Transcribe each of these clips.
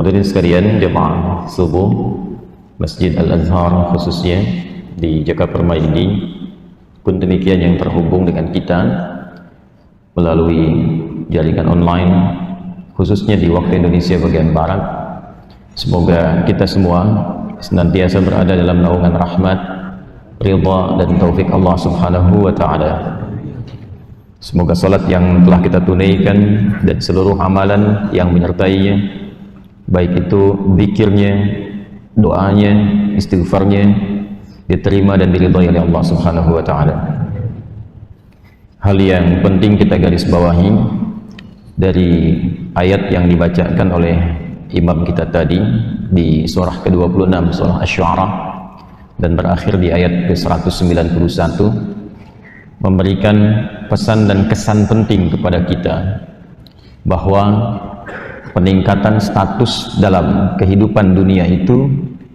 Hadirin sekalian, jemaah subuh Masjid Al-Azhar khususnya di Jakaperma ini pun demikian yang terhubung dengan kita melalui jaringan online khususnya di waktu Indonesia bagian Barat. Semoga kita semua senantiasa berada dalam naungan rahmat, ridha dan taufik Allah Subhanahu wa ta'ala. Semoga salat yang telah kita tunaikan dan seluruh amalan yang menyertainya, baik itu zikirnya, doanya, istighfarnya, diterima dan diridhai oleh Allah Subhanahu wa ta'ala. Hal yang penting kita garis bawahi dari ayat yang dibacakan oleh imam kita tadi di surah ke-26 surah Asy-Syu'ara dan berakhir di ayat ke-191 memberikan pesan dan kesan penting kepada kita bahwa peningkatan status dalam kehidupan dunia itu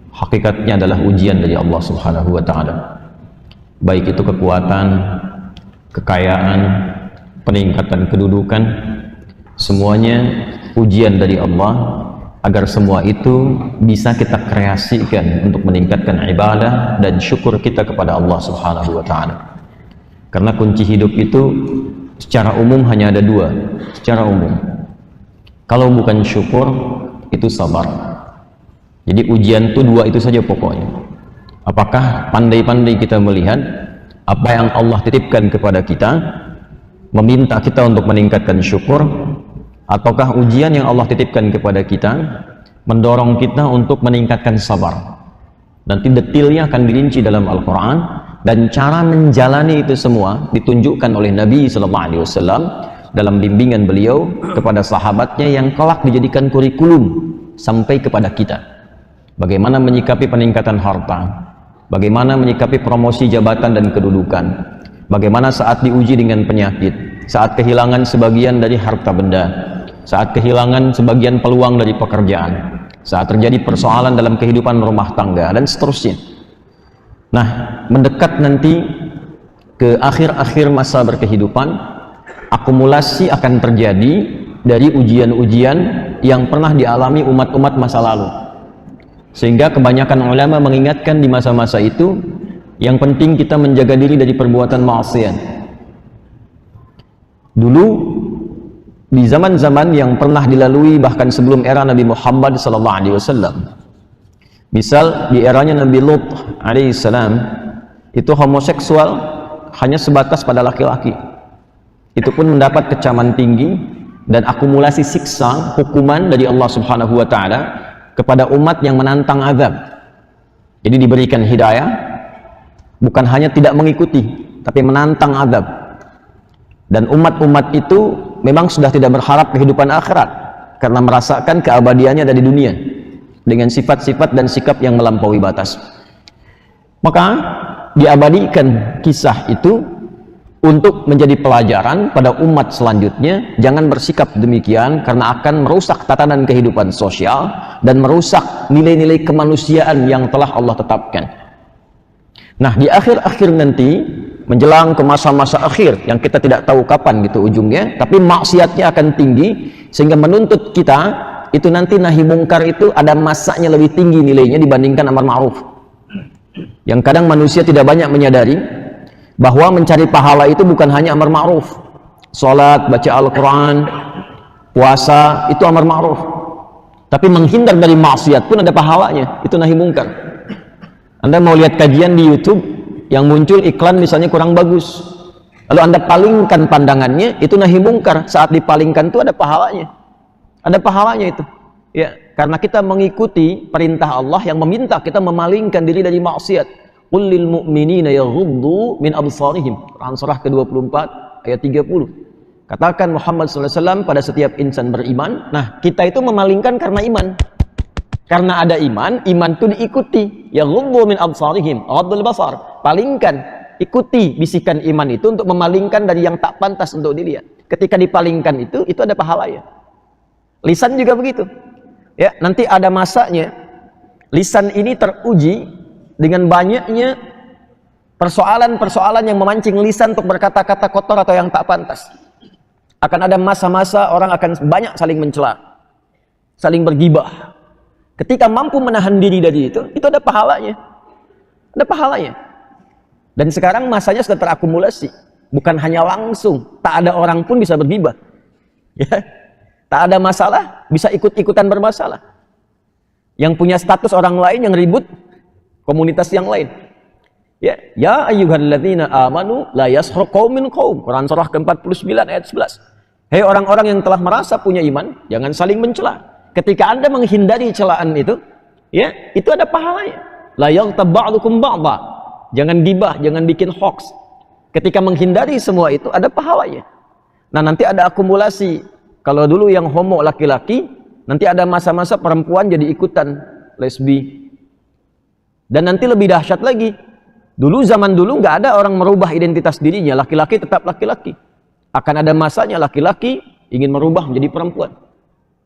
hakikatnya adalah ujian dari Allah Subhanahu wa ta'ala, baik itu kekuatan, kekayaan, peningkatan kedudukan, semuanya ujian dari Allah agar semua itu bisa kita kreasikan untuk meningkatkan ibadah dan syukur kita kepada Allah Subhanahu wa ta'ala. Karena kunci hidup itu secara umum hanya ada dua, secara umum. Kalau bukan syukur, itu sabar. Jadi ujian itu dua itu saja pokoknya. Apakah pandai-pandai kita melihat apa yang Allah titipkan kepada kita, meminta kita untuk meningkatkan syukur, ataukah ujian yang Allah titipkan kepada kita mendorong kita untuk meningkatkan sabar. Nanti detailnya akan dirinci dalam Al-Quran, dan cara menjalani itu semua ditunjukkan oleh Nabi SAW dalam bimbingan beliau kepada sahabatnya yang kelak dijadikan kurikulum sampai kepada kita. Bagaimana menyikapi peningkatan harta, bagaimana menyikapi promosi jabatan dan kedudukan, bagaimana saat diuji dengan penyakit, saat kehilangan sebagian dari harta benda, saat kehilangan sebagian peluang dari pekerjaan, saat terjadi persoalan dalam kehidupan rumah tangga, dan seterusnya. Nah, mendekat nanti ke akhir-akhir masa berkehidupan, akumulasi akan terjadi dari ujian-ujian yang pernah dialami umat-umat masa lalu. Sehingga kebanyakan ulama mengingatkan di masa-masa itu, yang penting kita menjaga diri dari perbuatan maksiat. Dulu, di zaman-zaman yang pernah dilalui bahkan sebelum era Nabi Muhammad SAW, misal di eranya Nabi Lut alaihissalam, itu homoseksual hanya sebatas pada laki-laki. Itu pun mendapat kecaman tinggi dan akumulasi siksa hukuman dari Allah Subhanahu wa ta'ala kepada umat yang menantang azab. Jadi diberikan hidayah, bukan hanya tidak mengikuti, tapi menantang azab. Dan umat-umat itu memang sudah tidak berharap kehidupan akhirat karena merasakan keabadiannya dari dunia dengan sifat-sifat dan sikap yang melampaui batas. Maka diabadikan kisah itu untuk menjadi pelajaran pada umat selanjutnya, jangan bersikap demikian karena akan merusak tatanan kehidupan sosial dan merusak nilai-nilai kemanusiaan yang telah Allah tetapkan. Nah, di akhir-akhir nanti menjelang ke masa-masa akhir yang kita tidak tahu kapan gitu ujungnya, tapi maksiatnya akan tinggi sehingga menuntut kita itu nanti nahi mungkar itu ada masanya lebih tinggi nilainya dibandingkan amar ma'ruf. Yang kadang manusia tidak banyak menyadari bahwa mencari pahala itu bukan hanya amar ma'ruf. Salat, baca Al-Quran, puasa itu amar ma'ruf. Tapi menghindar dari maksiat pun ada pahalanya, itu nahi mungkar. Anda mau lihat kajian di YouTube yang muncul iklan misalnya kurang bagus, lalu Anda palingkan pandangannya, itu nahi mungkar. Saat dipalingkan itu ada pahalanya. Ada pahalanya itu. Ya, karena kita mengikuti perintah Allah yang meminta kita memalingkan diri dari maksiat. Qul lil mu'minina yaghuddu min absarihim. Quran surah ke-24 ayat 30. Katakan Muhammad SAW pada setiap insan beriman, nah kita itu memalingkan karena iman. Karena ada iman, iman itu diikuti. Yaghuddu min absarihim, ghaddul basar. Palingkan, ikuti bisikan iman itu untuk memalingkan dari yang tak pantas untuk dilihat. Ketika dipalingkan itu ada pahalanya. Lisan juga begitu. Ya, nanti ada masanya lisan ini teruji dengan banyaknya persoalan-persoalan yang memancing lisan untuk berkata-kata kotor atau yang tak pantas. Akan ada masa-masa orang akan banyak saling mencela, saling bergibah, Ketika mampu menahan diri dari itu ada pahalanya. Ada pahalanya. Dan sekarang masanya sudah terakumulasi. Bukan hanya langsung, tak ada orang pun bisa bergibah. Ya. Tak ada masalah, bisa ikut-ikutan bermasalah. Yang punya status orang lain yang ribut, komunitas yang lain. Ya ayyuhalladzina amanu la yaskhar qaumin qaum. Quran surah ke-49 ayat 11. Hei orang-orang yang telah merasa punya iman, jangan saling mencela. Ketika Anda menghindari celaan itu, ya, itu ada pahalanya. La yaghtab ba'dukum ba'dha. Jangan gibah, jangan bikin hoax. Ketika menghindari semua itu ada pahalanya. Nah, nanti ada akumulasi. Kalau dulu yang homo laki-laki, nanti ada masa-masa perempuan jadi ikutan lesbi. Dan nanti lebih dahsyat lagi. Zaman dulu nggak ada orang merubah identitas dirinya, laki-laki tetap laki-laki. Akan ada masanya laki-laki ingin merubah menjadi perempuan.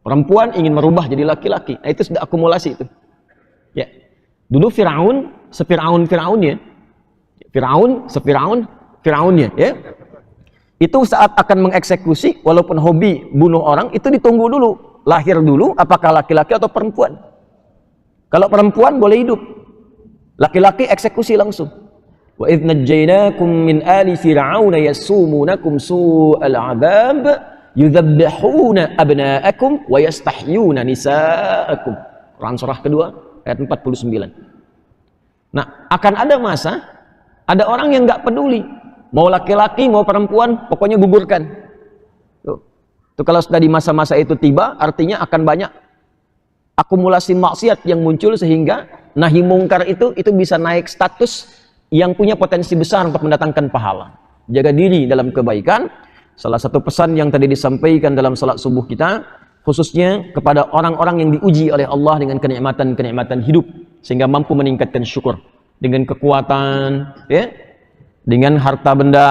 Perempuan ingin merubah jadi laki-laki. Nah, itu sudah akumulasi itu. Ya. Dulu Firaun, Fir'aunnya. Fir'aunnya, ya. Itu saat akan mengeksekusi, walaupun hobi bunuh orang, itu ditunggu dulu. Lahir dulu, apakah laki-laki atau perempuan. Kalau perempuan boleh hidup. Laki-laki eksekusi langsung. Wa idh najjaynakum min ali fir'auna yasumunakum su'al 'adzab yudzabbihuna abna'akum wa yastahyuna nisa'akum. Quran surah kedua ayat 49. Nah, akan ada masa ada orang yang nggak peduli mau laki-laki mau perempuan, pokoknya gugurkan. Tuh kalau sudah di masa-masa itu tiba, artinya akan banyak akumulasi maksiat yang muncul sehingga nahi mungkar itu bisa naik status yang punya potensi besar untuk mendatangkan pahala. Jaga diri dalam kebaikan. Salah satu pesan yang tadi disampaikan dalam salat subuh kita, khususnya kepada orang-orang yang diuji oleh Allah dengan kenikmatan-kenikmatan hidup sehingga mampu meningkatkan syukur dengan kekuatan, ya, dengan harta benda,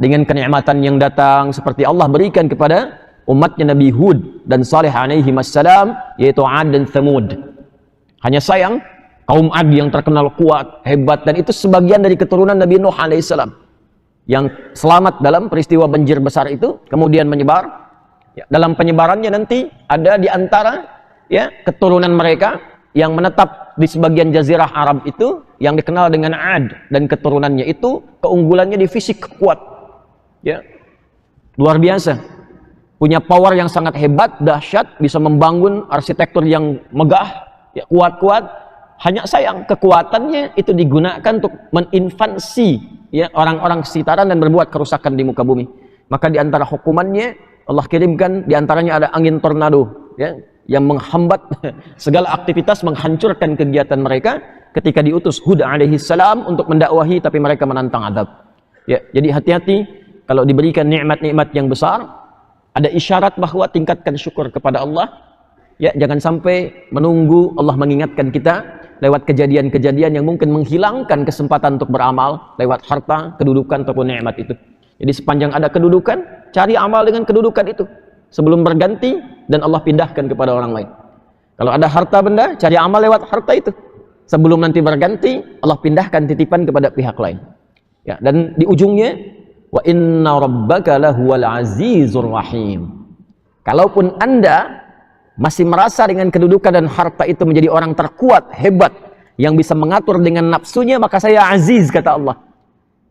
dengan kenikmatan yang datang seperti Allah berikan kepada umatnya Nabi Hud dan Saleh alaihi wassalam, yaitu Ad dan Thamud. Hanya sayang kaum Ad yang terkenal kuat, hebat, dan itu sebagian dari keturunan Nabi Nuh alaihissalam yang selamat dalam peristiwa banjir besar itu, kemudian menyebar. Ya, dalam penyebarannya nanti ada di antara, ya, keturunan mereka yang menetap di sebagian jazirah Arab itu yang dikenal dengan Ad, dan keturunannya itu keunggulannya di fisik kuat, ya, luar biasa, punya power yang sangat hebat, dahsyat, bisa membangun arsitektur yang megah, ya, kuat-kuat. Hanya sayang kekuatannya itu digunakan untuk menginvasi, ya, orang-orang sekitaran dan berbuat kerusakan di muka bumi. Maka di antara hukumannya Allah kirimkan di antaranya ada angin tornado, ya, yang menghambat segala aktivitas, menghancurkan kegiatan mereka ketika diutus Hud alaihi salam untuk mendakwahi, tapi mereka menantang azab. Ya, jadi hati-hati kalau diberikan nikmat-nikmat yang besar, ada isyarat bahwa tingkatkan syukur kepada Allah. Ya, jangan sampai menunggu Allah mengingatkan kita lewat kejadian-kejadian yang mungkin menghilangkan kesempatan untuk beramal lewat harta, kedudukan ataupun nikmat itu. Jadi sepanjang ada kedudukan, cari amal dengan kedudukan itu sebelum berganti dan Allah pindahkan kepada orang lain. Kalau ada harta benda, cari amal lewat harta itu sebelum nanti berganti Allah pindahkan titipan kepada pihak lain. Ya, dan di ujungnya wa inna rabbaka lahuwal azizur rahim. Kalaupun Anda masih merasa dengan kedudukan dan harta itu menjadi orang terkuat, hebat, yang bisa mengatur dengan nafsunya, maka saya aziz, kata Allah.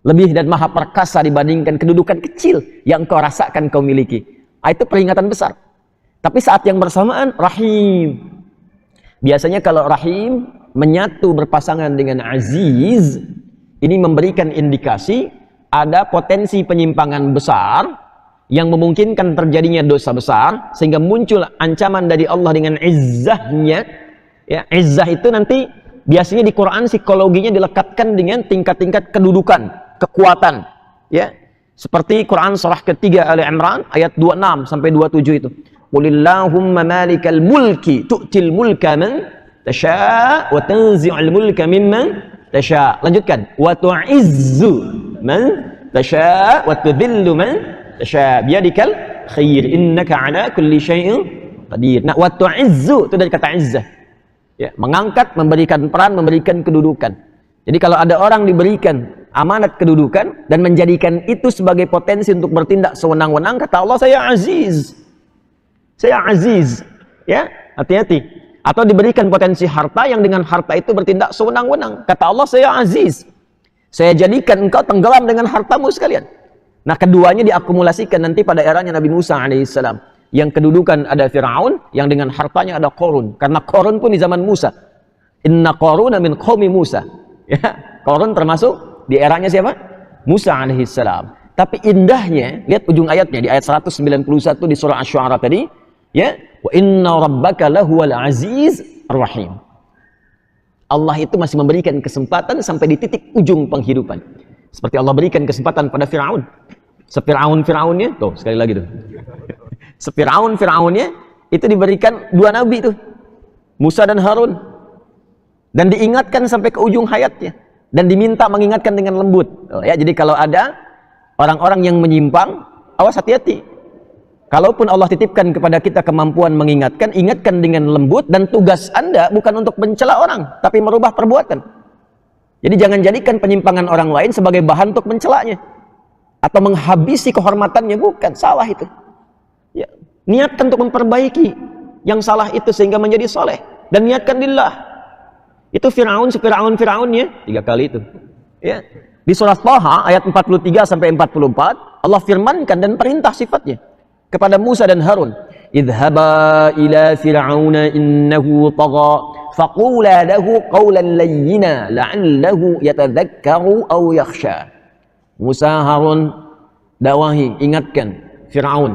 Lebih dan maha perkasa dibandingkan kedudukan kecil yang kau rasakan kau miliki. Itu peringatan besar. Tapi saat yang bersamaan, rahim. Biasanya kalau rahim menyatu berpasangan dengan aziz, ini memberikan indikasi ada potensi penyimpangan besar yang memungkinkan terjadinya dosa besar, sehingga muncul ancaman dari Allah dengan izzahnya. Ya, izzah itu nanti biasanya di Quran psikologinya dilekatkan dengan tingkat-tingkat kedudukan, kekuatan. Ya, seperti Quran surah ketiga Ali Imran ayat 26 sampai 27 itu. Qulillahumma malikal mulki tu'til mulka man tasha' wa tanzi'ul mulka mimman tasha'. Lanjutkan. Wa tu'izzu man tasha' wa tudhillu man biyadikal khair innaka ala kulli syai'in qadir. Nah, wa tu'izzu itu dari kata izzah. Ya, mengangkat, memberikan peran, memberikan kedudukan. Jadi kalau ada orang diberikan amanat kedudukan dan menjadikan itu sebagai potensi untuk bertindak sewenang-wenang, kata Allah, saya aziz. Saya aziz. Ya, hati-hati. Atau diberikan potensi harta yang dengan harta itu bertindak sewenang-wenang. Kata Allah, saya aziz. Saya jadikan engkau tenggelam dengan hartamu sekalian. Nah, keduanya diakumulasikan nanti pada eranya Nabi Musa alaihissalam. Yang kedudukan ada Fir'aun, yang dengan hartanya ada Qarun. Karena Qarun pun di zaman Musa. Inna Qaruna min qaumi Musa. Ya, Qarun termasuk di eranya siapa? Musa alaihissalam. Tapi indahnya, lihat ujung ayatnya di ayat 191 di surah Asy-Syu'ara tadi, ya, wa inna rabbaka lahuwal aziz ar-rahim. Allah itu masih memberikan kesempatan sampai di titik ujung penghidupan. Seperti Allah berikan kesempatan pada Fir'aun. Fir'aunnya, tuh sekali lagi tuh. Fir'aunnya itu diberikan dua nabi tuh, Musa dan Harun. Dan diingatkan sampai ke ujung hayatnya. Dan diminta mengingatkan dengan lembut. Oh, ya, jadi kalau ada orang-orang yang menyimpang, awas hati-hati. Kalaupun Allah titipkan kepada kita kemampuan mengingatkan, ingatkan dengan lembut, dan tugas Anda bukan untuk mencela orang, tapi merubah perbuatan. Jadi jangan jadikan penyimpangan orang lain sebagai bahan untuk mencelanya atau menghabisi kehormatannya, bukan, salah itu. Ya, niatkan untuk memperbaiki yang salah itu sehingga menjadi soleh, dan niatkan lillah. Itu Fir'aunnya 3 kali itu. Ya. Di surah Thaha ayat 43 sampai 44 Allah firmankan dan perintah sifatnya kepada Musa dan Harun, idhaba ila fir'auna innahu tagha faqula lahu qawlan layyina la'allahu yatadhakkaru aw yakhsha. Musa, Harun, dakwahi, ingatkan Fir'aun,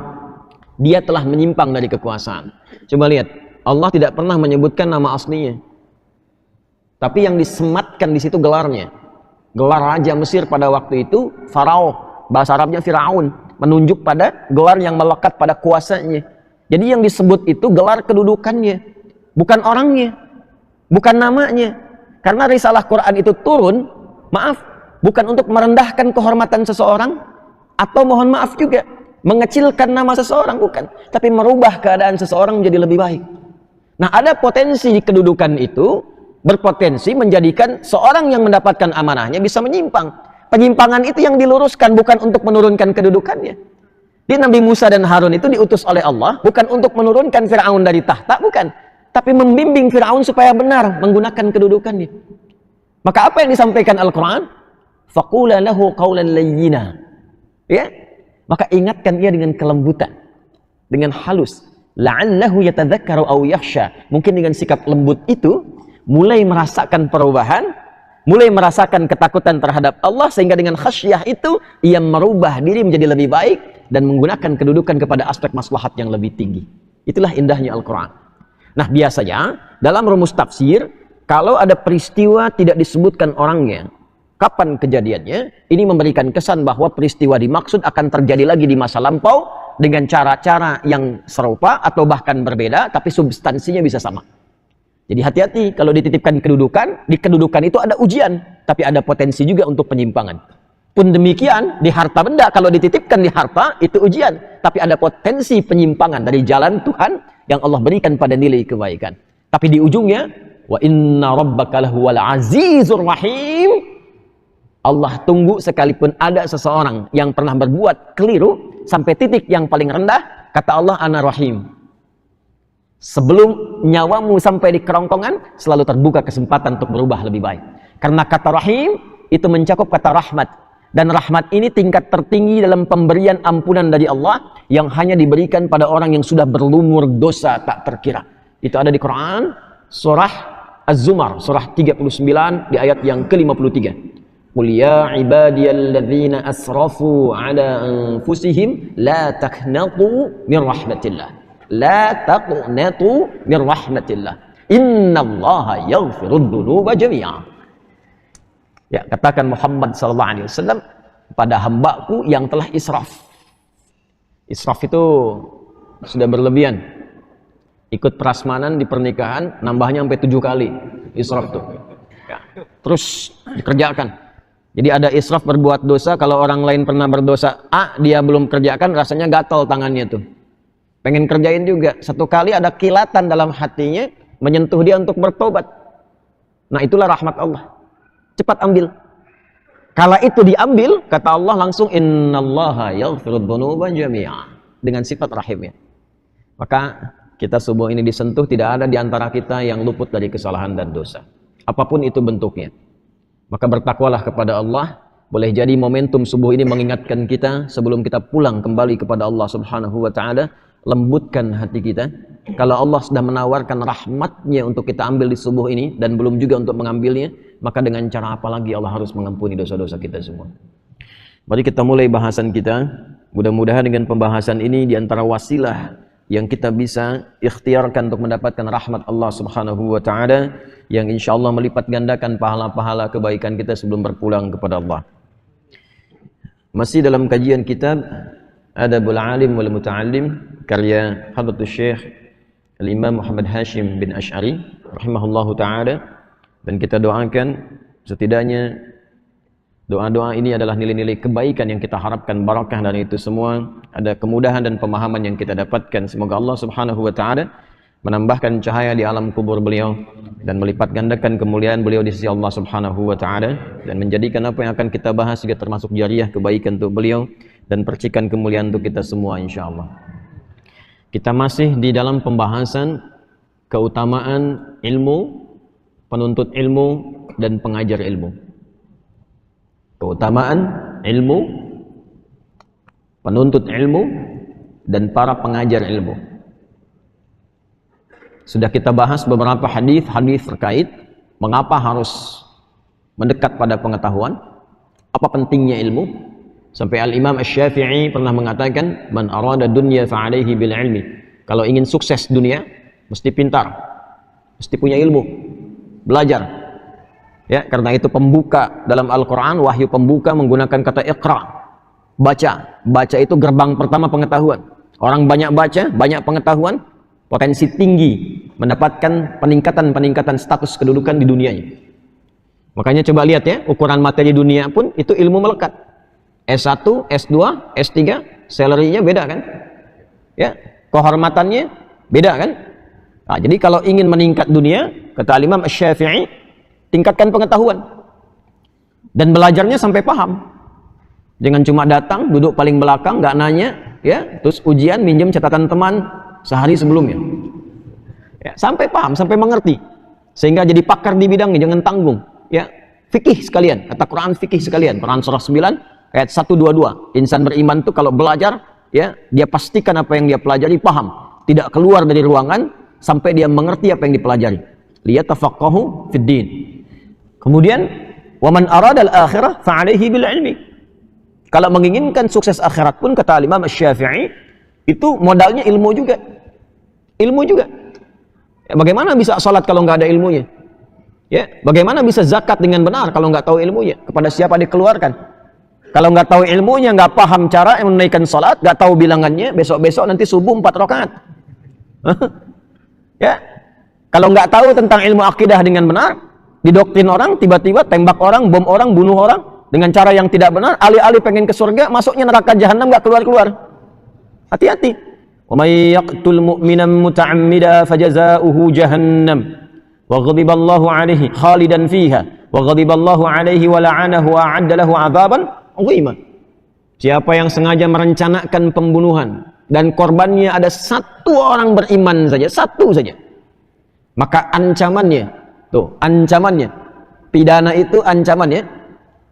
dia telah menyimpang dari kekuasaan. Coba lihat, Allah tidak pernah menyebutkan nama aslinya, tapi yang disematkan di situ gelarnya. Gelar Raja Mesir pada waktu itu Farao, bahasa Arabnya Fir'aun, menunjuk pada gelar yang melekat pada kuasanya. Jadi yang disebut itu gelar kedudukannya, bukan orangnya, bukan namanya. Karena risalah Quran itu turun, maaf, bukan untuk merendahkan kehormatan seseorang, atau mohon maaf juga mengecilkan nama seseorang, bukan, tapi merubah keadaan seseorang menjadi lebih baik. Nah, ada potensi kedudukan itu berpotensi menjadikan seorang yang mendapatkan amanahnya bisa menyimpang. Penyimpangan itu yang diluruskan, bukan untuk menurunkan kedudukannya. Di Nabi Musa dan Harun itu diutus oleh Allah bukan untuk menurunkan Fir'aun dari tahta, bukan, tapi membimbing Fir'aun supaya benar menggunakan kedudukannya. Maka apa yang disampaikan Al-Quran? Faqula lahu qawlan layyina. Ya, maka ingatkan ia dengan kelembutan, dengan halus. La'allahu yatadzakkaru aw yakhsha. Mungkin dengan sikap lembut itu mulai merasakan perubahan, mulai merasakan ketakutan terhadap Allah, sehingga dengan khasyah itu ia merubah diri menjadi lebih baik dan menggunakan kedudukan kepada aspek maslahat yang lebih tinggi. Itulah indahnya Al-Quran. Nah, biasanya dalam rumus tafsir, kalau ada peristiwa tidak disebutkan orangnya, kapan kejadiannya, ini memberikan kesan bahwa peristiwa dimaksud akan terjadi lagi di masa lampau dengan cara-cara yang serupa atau bahkan berbeda, tapi substansinya bisa sama. Jadi hati-hati kalau dititipkan kedudukan, di kedudukan itu ada ujian, tapi ada potensi juga untuk penyimpangan. Pun demikian, di harta benda, kalau dititipkan di harta, itu ujian, tapi ada potensi penyimpangan dari jalan Tuhan yang Allah berikan pada nilai kebaikan. Tapi di ujungnya, wa inna rabbaka lahuwal azizur rahim. Allah tunggu sekalipun ada seseorang yang pernah berbuat keliru, sampai titik yang paling rendah, kata Allah, ana rahim. Sebelum nyawamu sampai di kerongkongan, selalu terbuka kesempatan untuk berubah lebih baik. Karena kata rahim itu mencakup kata rahmat, dan rahmat ini tingkat tertinggi dalam pemberian ampunan dari Allah yang hanya diberikan pada orang yang sudah berlumur dosa tak terkira. Itu ada di Quran surah Az-Zumar surah 39 di ayat yang ke-53. Qul ya ibadiyalladzina asrafu ala anfusihim la taqnatu min rahmatillah. La taqnatu min rahmatillah. Innallaha yaghfirud dzunuba jami'a. Ya, katakan Muhammad sallallahu alaihi wasallam pada hambaku yang telah israf. Israf itu sudah berlebihan. Ikut prasmanan di pernikahan nambahnya sampai 7 kali. Israf tuh. Ya. Terus dikerjakan. Jadi ada israf berbuat dosa, kalau orang lain pernah berdosa A, dia belum kerjakan, rasanya gatal tangannya tuh. Pengen kerjain juga. Satu kali ada kilatan dalam hatinya menyentuh dia untuk bertobat. Nah, itulah rahmat Allah. Cepat ambil. Kala itu diambil, kata Allah langsung innallaha yaghfirudz dzunuba jami'a, dengan sifat rahimnya. Maka kita subuh ini disentuh, tidak ada di antara kita yang luput dari kesalahan dan dosa. Apapun itu bentuknya. Maka bertakwalah kepada Allah. Boleh jadi momentum subuh ini mengingatkan kita sebelum kita pulang kembali kepada Allah Subhanahu wa taala, lembutkan hati kita. Kalau Allah sudah menawarkan rahmatnya untuk kita ambil di subuh ini dan belum juga untuk mengambilnya, maka dengan cara apa lagi Allah harus mengampuni dosa-dosa kita semua. Mari kita mulai bahasan kita. Mudah-mudahan dengan pembahasan ini di antara wasilah yang kita bisa ikhtiarkan untuk mendapatkan rahmat Allah Subhanahu wa taala yang insyaallah melipat gandakan pahala-pahala kebaikan kita sebelum berpulang kepada Allah. Masih dalam kajian kitab Adabul Alim wal Muta'allim karya Hadratus Syekh Al-Imam Muhammad Hashim bin Asy'ari rahimahullahu taala, dan kita doakan setidaknya doa-doa ini adalah nilai-nilai kebaikan yang kita harapkan barakah dari itu semua, ada kemudahan dan pemahaman yang kita dapatkan. Semoga Allah Subhanahu wa taala menambahkan cahaya di alam kubur beliau dan melipat gandakan kemuliaan beliau di sisi Allah Subhanahu wa taala, dan menjadikan apa yang akan kita bahas juga termasuk jariah kebaikan untuk beliau dan percikan kemuliaan untuk kita semua insyaallah. Kita masih di dalam pembahasan keutamaan ilmu, penuntut ilmu dan pengajar ilmu. Keutamaan ilmu, penuntut ilmu, dan para pengajar ilmu. Sudah kita bahas beberapa hadis terkait mengapa harus mendekat pada pengetahuan, apa pentingnya ilmu. Sampai Al-Imam Asy-Syafi'i pernah mengatakan, man arada dunya fa'alaihi bil ilmi. Kalau ingin sukses dunia, mesti pintar, mesti punya ilmu, belajar. Ya, karena itu pembuka dalam Al-Quran, wahyu pembuka menggunakan kata iqra, baca. Baca itu gerbang pertama pengetahuan. Orang banyak baca, banyak pengetahuan, potensi tinggi mendapatkan peningkatan status kedudukan di dunianya. Makanya coba lihat ya, ukuran materi dunia pun itu ilmu melekat. S1, S2, S3, salary-nya beda kan? Ya, kehormatannya beda kan? Nah, jadi kalau ingin meningkat dunia, kata Imam Asy-Syafi'i, tingkatkan pengetahuan dan belajarnya sampai paham. Jangan cuma datang, duduk paling belakang, nggak nanya, ya, terus ujian minjem catatan teman sehari sebelumnya. Ya, sampai paham, sampai mengerti, sehingga jadi pakar di bidangnya, jangan tanggung. Ya, fikih sekalian, kata Quran fikih sekalian. Quran surah 9 ayat 122. Insan beriman tuh kalau belajar, ya, dia pastikan apa yang dia pelajari paham, tidak keluar dari ruangan sampai dia mengerti apa yang dipelajari. Liyatafaqahu fid din. Kemudian, waman aradal akhirah fa'alaihi bil ilmi. Kalau menginginkan sukses akhirat pun, kata Imam Asy-Syafi'i, itu modalnya ilmu juga. Ilmu juga. Ya, bagaimana bisa salat kalau nggak ada ilmunya? Ya, bagaimana bisa zakat dengan benar kalau nggak tahu ilmunya? Kepada siapa dikeluarkan? Kalau nggak tahu ilmunya, nggak paham cara menunaikan salat, nggak tahu bilangannya, besok-besok nanti subuh 4 rakaat. Ya, kalau nggak tahu tentang ilmu akidah dengan benar, didoktrin orang, tiba-tiba tembak orang, bom orang, bunuh orang dengan cara yang tidak benar, alih-alih pengen ke surga, masuknya neraka jahanam, nggak keluar-keluar. Hati-hati. Wa may yaqtul mu'minan muta'ammida fajazaohu jahannam wa ghadiballahu 'alaihi khalidan fiha wa ghadiballahu 'alaihi wa la'anahu wa 'adda lahu 'adzaban 'azima. Siapa yang sengaja merencanakan pembunuhan dan korbannya ada satu orang beriman saja, satu saja, maka ancamannya, tuh ancamannya, pidana itu ancamannya,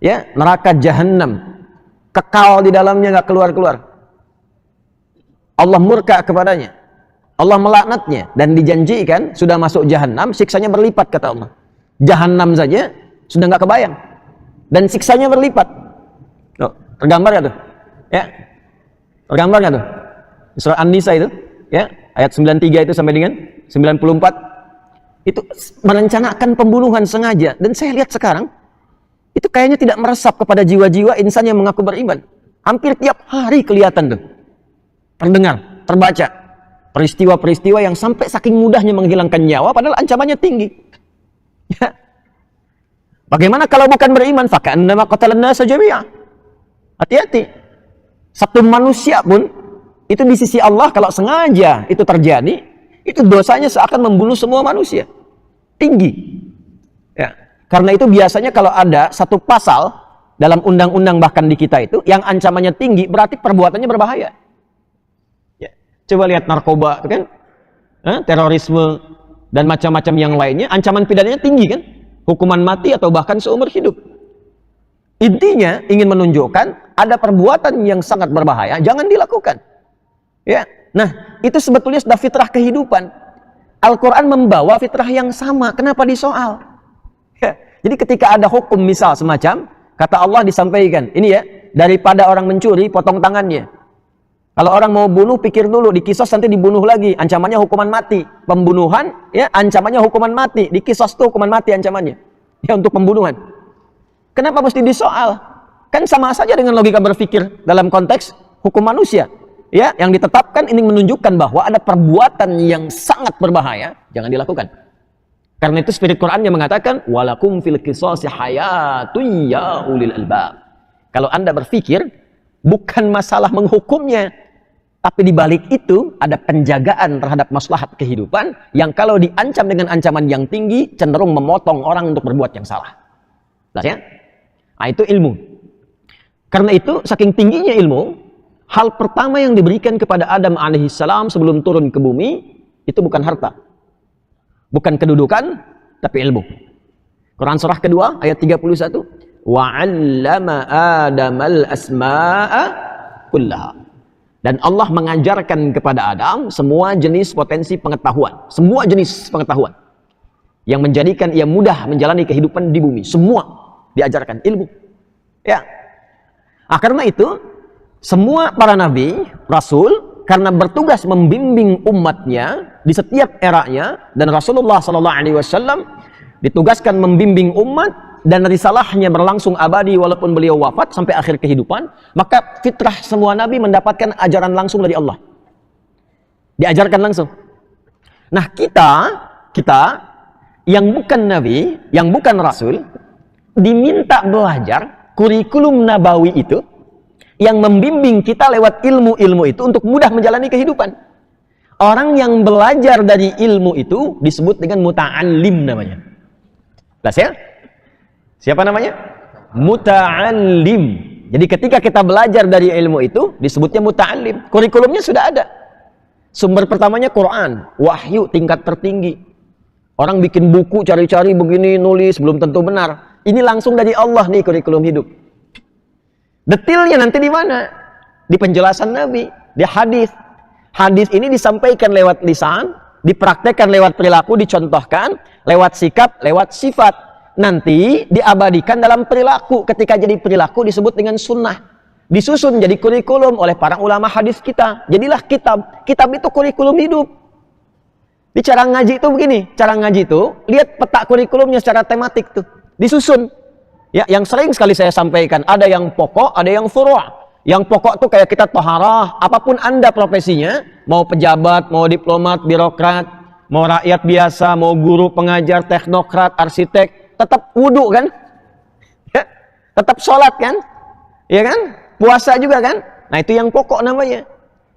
ya, neraka jahanam, kekal di dalamnya, nggak keluar-keluar. Allah murka kepadanya, Allah melaknatnya, dan dijanjikan sudah masuk jahanam, siksanya berlipat, kata Allah. Jahanam saja sudah nggak kebayang, dan siksanya berlipat. Tuh, tergambar ya tuh, ya, tergambar ya tuh. Surah An-Nisa itu, ya, ayat 93 itu sampai dengan 94. Itu merencanakan pembunuhan sengaja. Dan saya lihat sekarang itu kayaknya tidak meresap kepada jiwa-jiwa insan yang mengaku beriman. Hampir tiap hari kelihatan tuh, terdengar, terbaca peristiwa-peristiwa yang sampai saking mudahnya menghilangkan nyawa padahal ancamannya tinggi. Ya. Bagaimana kalau bukan beriman? Faka'annama qatalan nasa jami'a. Hati-hati. Satu manusia pun itu di sisi Allah kalau sengaja itu terjadi, itu dosanya seakan membunuh semua manusia. Tinggi. Ya. Karena itu biasanya kalau ada satu pasal dalam undang-undang bahkan di kita itu yang ancamannya tinggi, berarti perbuatannya berbahaya. Ya. Coba lihat narkoba, kan? terorisme, dan macam-macam yang lainnya, ancaman pidananya tinggi kan? Hukuman mati atau bahkan seumur hidup. Intinya ingin menunjukkan ada perbuatan yang sangat berbahaya, jangan dilakukan. Ya, nah itu sebetulnya sudah fitrah kehidupan. Al-Quran membawa fitrah yang sama, kenapa disoal? Ya, jadi ketika ada hukum misal semacam, kata Allah disampaikan, ini ya, daripada orang mencuri, potong tangannya. Kalau orang mau bunuh, pikir dulu, dikisos nanti dibunuh lagi, ancamannya hukuman mati. Pembunuhan, ya, ancamannya hukuman mati. Dikisos tuh hukuman mati ancamannya. Ya, untuk pembunuhan. Kenapa mesti disoal? Kan sama saja dengan logika berpikir dalam konteks hukum manusia. Ya, yang ditetapkan ini menunjukkan bahwa ada perbuatan yang sangat berbahaya, jangan dilakukan. Karena itu spirit Quran yang mengatakan, walakum fil qisasi hayatun ya ulil albab. Kalau Anda berpikir, bukan masalah menghukumnya, tapi di balik itu ada penjagaan terhadap maslahat kehidupan yang kalau diancam dengan ancaman yang tinggi cenderung memotong orang untuk berbuat yang salah. Jelas ya? Nah, itu ilmu. Karena itu saking tingginya ilmu, hal pertama yang diberikan kepada Adam alaihissalam sebelum turun ke bumi itu bukan harta, bukan kedudukan, tapi ilmu. Quran surah kedua ayat 31. Wa'allama Adamal asma'a kullaha. Dan Allah mengajarkan kepada Adam semua jenis potensi pengetahuan, semua jenis pengetahuan yang menjadikan ia mudah menjalani kehidupan di bumi. Semua diajarkan ilmu. Ya. Nah, karena itu semua para nabi, rasul, karena bertugas membimbing umatnya di setiap eranya, dan Rasulullah SAW ditugaskan membimbing umat dan risalahnya berlangsung abadi walaupun beliau wafat sampai akhir kehidupan, maka fitrah semua nabi mendapatkan ajaran langsung dari Allah. Diajarkan langsung. Nah, kita yang bukan nabi, yang bukan rasul, diminta belajar kurikulum nabawi itu yang membimbing kita lewat ilmu-ilmu itu untuk mudah menjalani kehidupan. Orang yang belajar dari ilmu itu disebut dengan muta'allim namanya. Jelas ya? Siapa namanya? Muta'allim. Jadi ketika kita belajar dari ilmu itu disebutnya muta'allim. Kurikulumnya sudah ada. Sumber pertamanya Quran, wahyu tingkat tertinggi. Orang bikin buku cari-cari begini, nulis belum tentu benar. Ini langsung dari Allah nih kurikulum hidup. Detailnya nanti di mana? Di penjelasan Nabi, di hadis. Hadis ini disampaikan lewat lisan, dipraktekkan lewat perilaku, dicontohkan lewat sikap, lewat sifat. Nanti diabadikan dalam perilaku. Ketika jadi perilaku disebut dengan sunnah. Disusun jadi kurikulum oleh para ulama hadis kita. Jadilah kitab. Kitab itu kurikulum hidup. Di cara ngaji itu begini. Cara ngaji itu, lihat peta kurikulumnya secara tematik tuh. Disusun. Ya, yang sering sekali saya sampaikan. Ada yang pokok, ada yang furu'. Yang pokok tuh kayak kita toharah. Apapun Anda profesinya. Mau pejabat, mau diplomat, birokrat. Mau rakyat biasa, mau guru, pengajar, teknokrat, arsitek. Tetap wudhu kan, ya, tetap sholat kan, ya kan, puasa juga kan. Nah itu yang pokok namanya.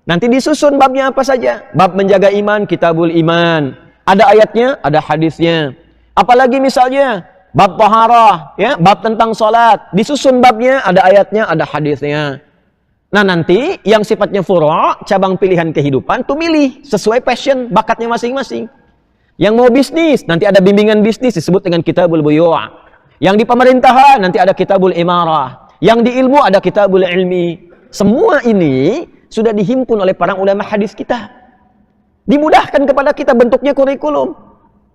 Nanti disusun babnya apa saja. Bab menjaga iman, kitabul iman. Ada ayatnya, ada hadisnya. Apalagi misalnya bab taharah, ya, bab tentang sholat. Disusun babnya, ada ayatnya, ada hadisnya. Nah nanti yang sifatnya furu', cabang pilihan kehidupan, tuh milih sesuai passion, bakatnya masing-masing. Yang mau bisnis, nanti ada bimbingan bisnis disebut dengan kitabul buyu'. Yang di pemerintahan nanti ada kitabul imarah. Yang di ilmu ada kitabul ilmi. Semua ini sudah dihimpun oleh para ulama hadis kita. Dimudahkan kepada kita bentuknya kurikulum.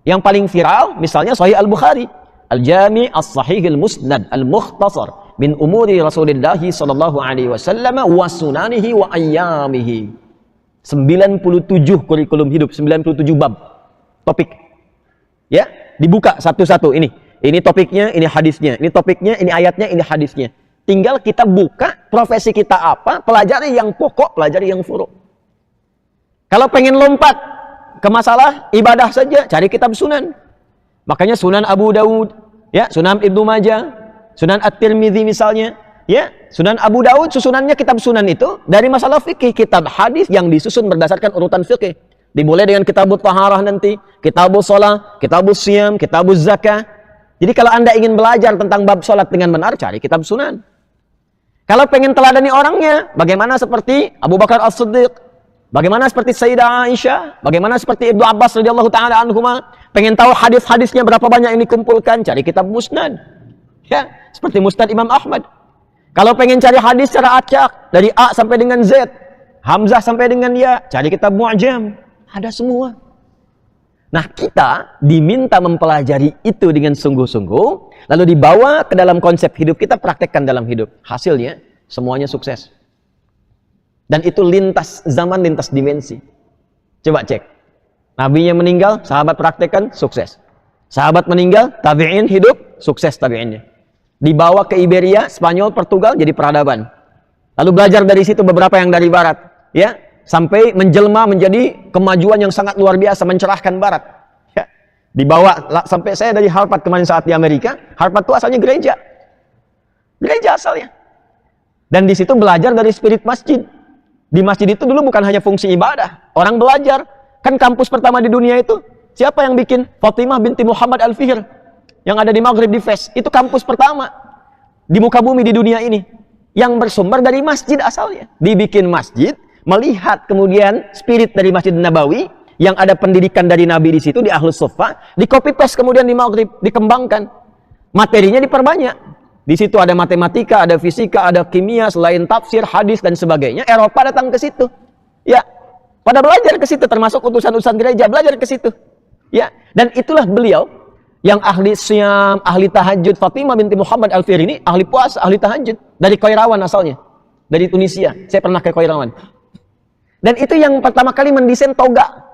Yang paling viral misalnya Sahih Al-Bukhari, Al-Jami' As-Sahih Al-Musnad Al-Mukhtasar min umuri Rasulullah sallallahu alaihi wasallam wa sunanihi wa ayyamihi. 97 kurikulum hidup, 97 bab. Topik, ya, dibuka satu-satu. Ini topiknya, ini hadisnya, ini topiknya, ini ayatnya, ini hadisnya. Tinggal kita buka profesi kita apa, pelajari yang pokok, pelajari yang furu'. Kalau pengen lompat ke masalah ibadah saja, cari kitab sunan. Makanya Sunan Abu Daud, ya, Sunan Ibnu Majah, Sunan At-Tirmidzi misalnya, ya, Sunan Abu Daud susunannya kitab sunan itu dari masalah fikih, kitab hadis yang disusun berdasarkan urutan fikih. Dimulai dengan kitabut taharah nanti, kitabus shalah, kitabus siyam, kitabus zakah. Jadi kalau Anda ingin belajar tentang bab salat dengan benar, cari kitab sunan. Kalau pengen teladani orangnya, bagaimana seperti Abu Bakar As-Siddiq, Bagaimana seperti Sayyidah Aisyah, bagaimana seperti Ibnu Abbas radhiyallahu taala anhuma, pengen tahu hadis-hadisnya berapa banyak yang dikumpulkan, cari kitab Musnad. Ya, seperti Musnad Imam Ahmad. Kalau pengen cari hadis secara acak dari A sampai dengan Z, Hamzah sampai dengan Ya, cari kitab Mu'jam. Ada semua. Nah, kita diminta mempelajari itu dengan sungguh-sungguh, lalu dibawa ke dalam konsep hidup kita, praktekkan dalam hidup. Hasilnya semuanya sukses. Dan itu lintas zaman, lintas dimensi. Coba cek. Nabinya meninggal, sahabat praktekkan, sukses. Sahabat meninggal, tabi'in hidup, sukses tabi'innya. Dibawa ke Iberia, Spanyol, Portugal, jadi peradaban. Lalu belajar dari situ beberapa yang dari barat. Ya, sampai menjelma menjadi kemajuan yang sangat luar biasa, mencerahkan barat. Ya. Dibawa, sampai saya dari Harvard kemarin saat di Amerika, Harvard itu asalnya gereja. Gereja asalnya. Dan di situ belajar dari spirit masjid. Di masjid itu dulu bukan hanya fungsi ibadah, orang belajar. Kan kampus pertama di dunia itu, siapa yang bikin? Fatimah binti Muhammad Al-Fihr, yang ada di Maghrib di Fes. Itu kampus pertama di muka bumi di dunia ini, yang bersumber dari masjid asalnya. Dibikin masjid, melihat kemudian spirit dari Masjid Nabawi, yang ada pendidikan dari Nabi di situ, di Ahlus Suffah, di copy paste kemudian di Maghrib, dikembangkan. Materinya diperbanyak. Di situ ada matematika, ada fisika, ada kimia, selain tafsir, hadis dan sebagainya. Eropa datang ke situ. Ya, pada belajar ke situ, termasuk utusan-utusan gereja belajar ke situ. Ya, dan itulah beliau yang ahli syam, ahli tahajud. Fatimah binti Muhammad Al-Fihr ini ahli puasa, ahli tahajud, dari Qairawan asalnya, dari Tunisia. Saya pernah ke Qairawan. Dan itu yang pertama kali mendesain toga.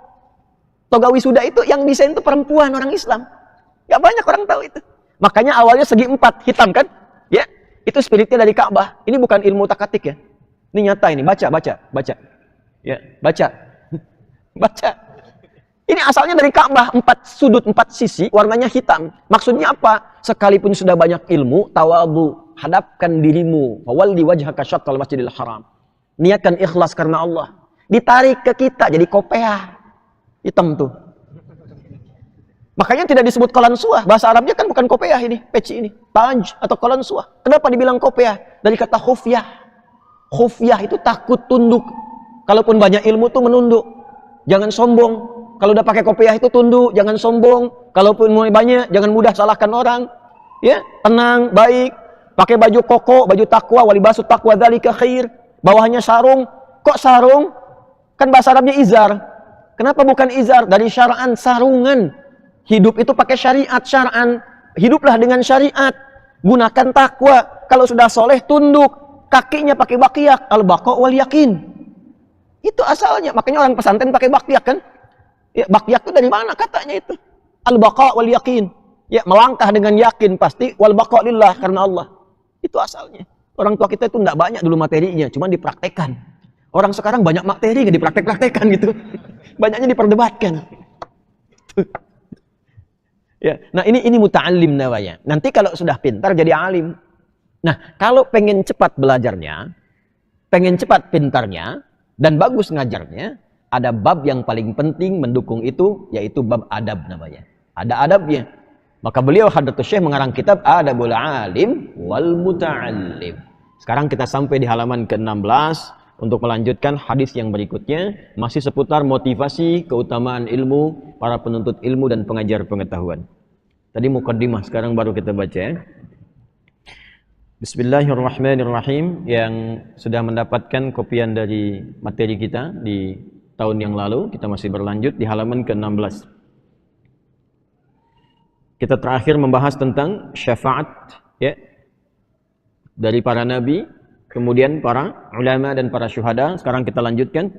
Toga wisuda itu yang desain itu perempuan orang Islam. Gak banyak orang tahu itu. Makanya awalnya segi 4 hitam kan? Ya, itu spiritnya dari Ka'bah. Ini bukan ilmu takatik ya. Ini nyata ini, baca. Ya, baca. Baca. Ini asalnya dari Ka'bah, 4 sudut, 4 sisi, warnanya hitam. Maksudnya apa? Sekalipun sudah banyak ilmu, tawadhu, hadapkan dirimu, fawalli wajhaka syatral Masjidil Haram. Niatkan ikhlas karena Allah. Ditarik ke kita jadi kopiah. Hitam tuh. Makanya tidak disebut qalansuah. Bahasa Arabnya kan bukan kopiah ini, peci ini. Taj atau qalansuah. Kenapa dibilang kopiah? Dari kata khufyah. Khufyah itu takut tunduk. Kalaupun banyak ilmu tuh menunduk. Jangan sombong. Kalau udah pakai kopiah itu tunduk, jangan sombong. Kalaupun mulai banyak, jangan mudah salahkan orang. Ya, tenang, baik. Pakai baju koko, baju takwa, walibasu taqwa dzalika khair. Bawahnya sarung. Kok sarung? Kan bahasa Arabnya izar. Kenapa bukan izar? Dari syara'an, sarungan. Hidup itu pakai syariat, syara'an. Hiduplah dengan syariat. Gunakan takwa. Kalau sudah soleh, tunduk. Kakinya pakai baqiyak. Al-baqa wal yakin. Itu asalnya. Makanya orang pesantren pakai baqiyak kan? Ya, baqiyak itu dari mana katanya itu? Al-baqa wal yakin. Ya, melangkah dengan yakin pasti. Wal baqa lillah, karena Allah. Itu asalnya. Orang tua kita itu tidak banyak dulu materinya, cuma dipraktekkan. Orang sekarang banyak materi, nggak dipraktek-praktekkan gitu. Banyaknya diperdebatkan. Ya, nah ini muta'allim namanya. Nanti kalau sudah pintar jadi alim. Nah, kalau pengen cepat belajarnya, pengen cepat pintarnya, dan bagus ngajarnya, ada bab yang paling penting mendukung itu, yaitu bab adab namanya. Ada adabnya. Maka beliau Hadratus Syekh mengarang kitab Adabul Alim wal Muta'allim. Sekarang kita sampai di halaman ke-16 untuk melanjutkan hadis yang berikutnya, masih seputar motivasi, keutamaan ilmu, para penuntut ilmu dan pengajar pengetahuan. Tadi mukaddimah, sekarang baru kita baca ya. Bismillahirrahmanirrahim. Yang sudah mendapatkan kopian dari materi kita di tahun yang lalu, kita masih berlanjut di halaman ke-16. Kita terakhir membahas tentang syafaat ya, dari para nabi, kemudian para ulama dan para syuhada. Sekarang kita lanjutkan.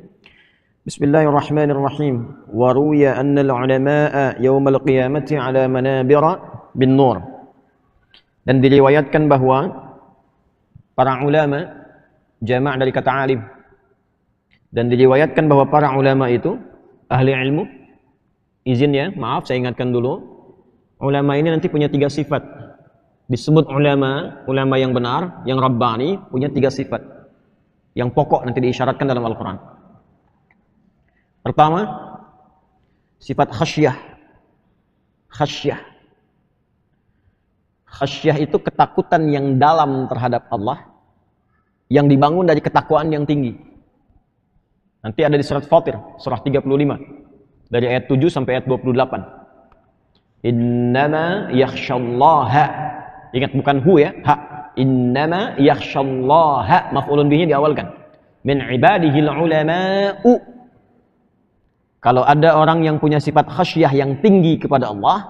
Bismillahirrahmanirrahim. Wa ruwiya anna al-ulama'a yawmal qiyamati 'ala manabira bin nur. Dan diriwayatkan bahwa para ulama, jama' dari kata alim. Dan diriwayatkan bahwa para ulama itu ahli ilmu. Izin ya, maaf saya ingatkan dulu. Ulama ini nanti punya 3 sifat. Disebut ulama yang benar, yang rabbani, punya 3 sifat. Yang pokok nanti diisyaratkan dalam Al-Quran. Pertama, sifat khasyah. Khasyah. Khasyah itu ketakutan yang dalam terhadap Allah, yang dibangun dari ketakwaan yang tinggi. Nanti ada di surat Fatir, surah 35. Dari ayat 7 sampai ayat 28. Innama yakhshallaha. Ingat bukan hu ya, ha. Innama yakhshallaha, maf'ulun bihi diawalkan. Min ibadihil ulama'u. Kalau ada orang yang punya sifat khasyah yang tinggi kepada Allah,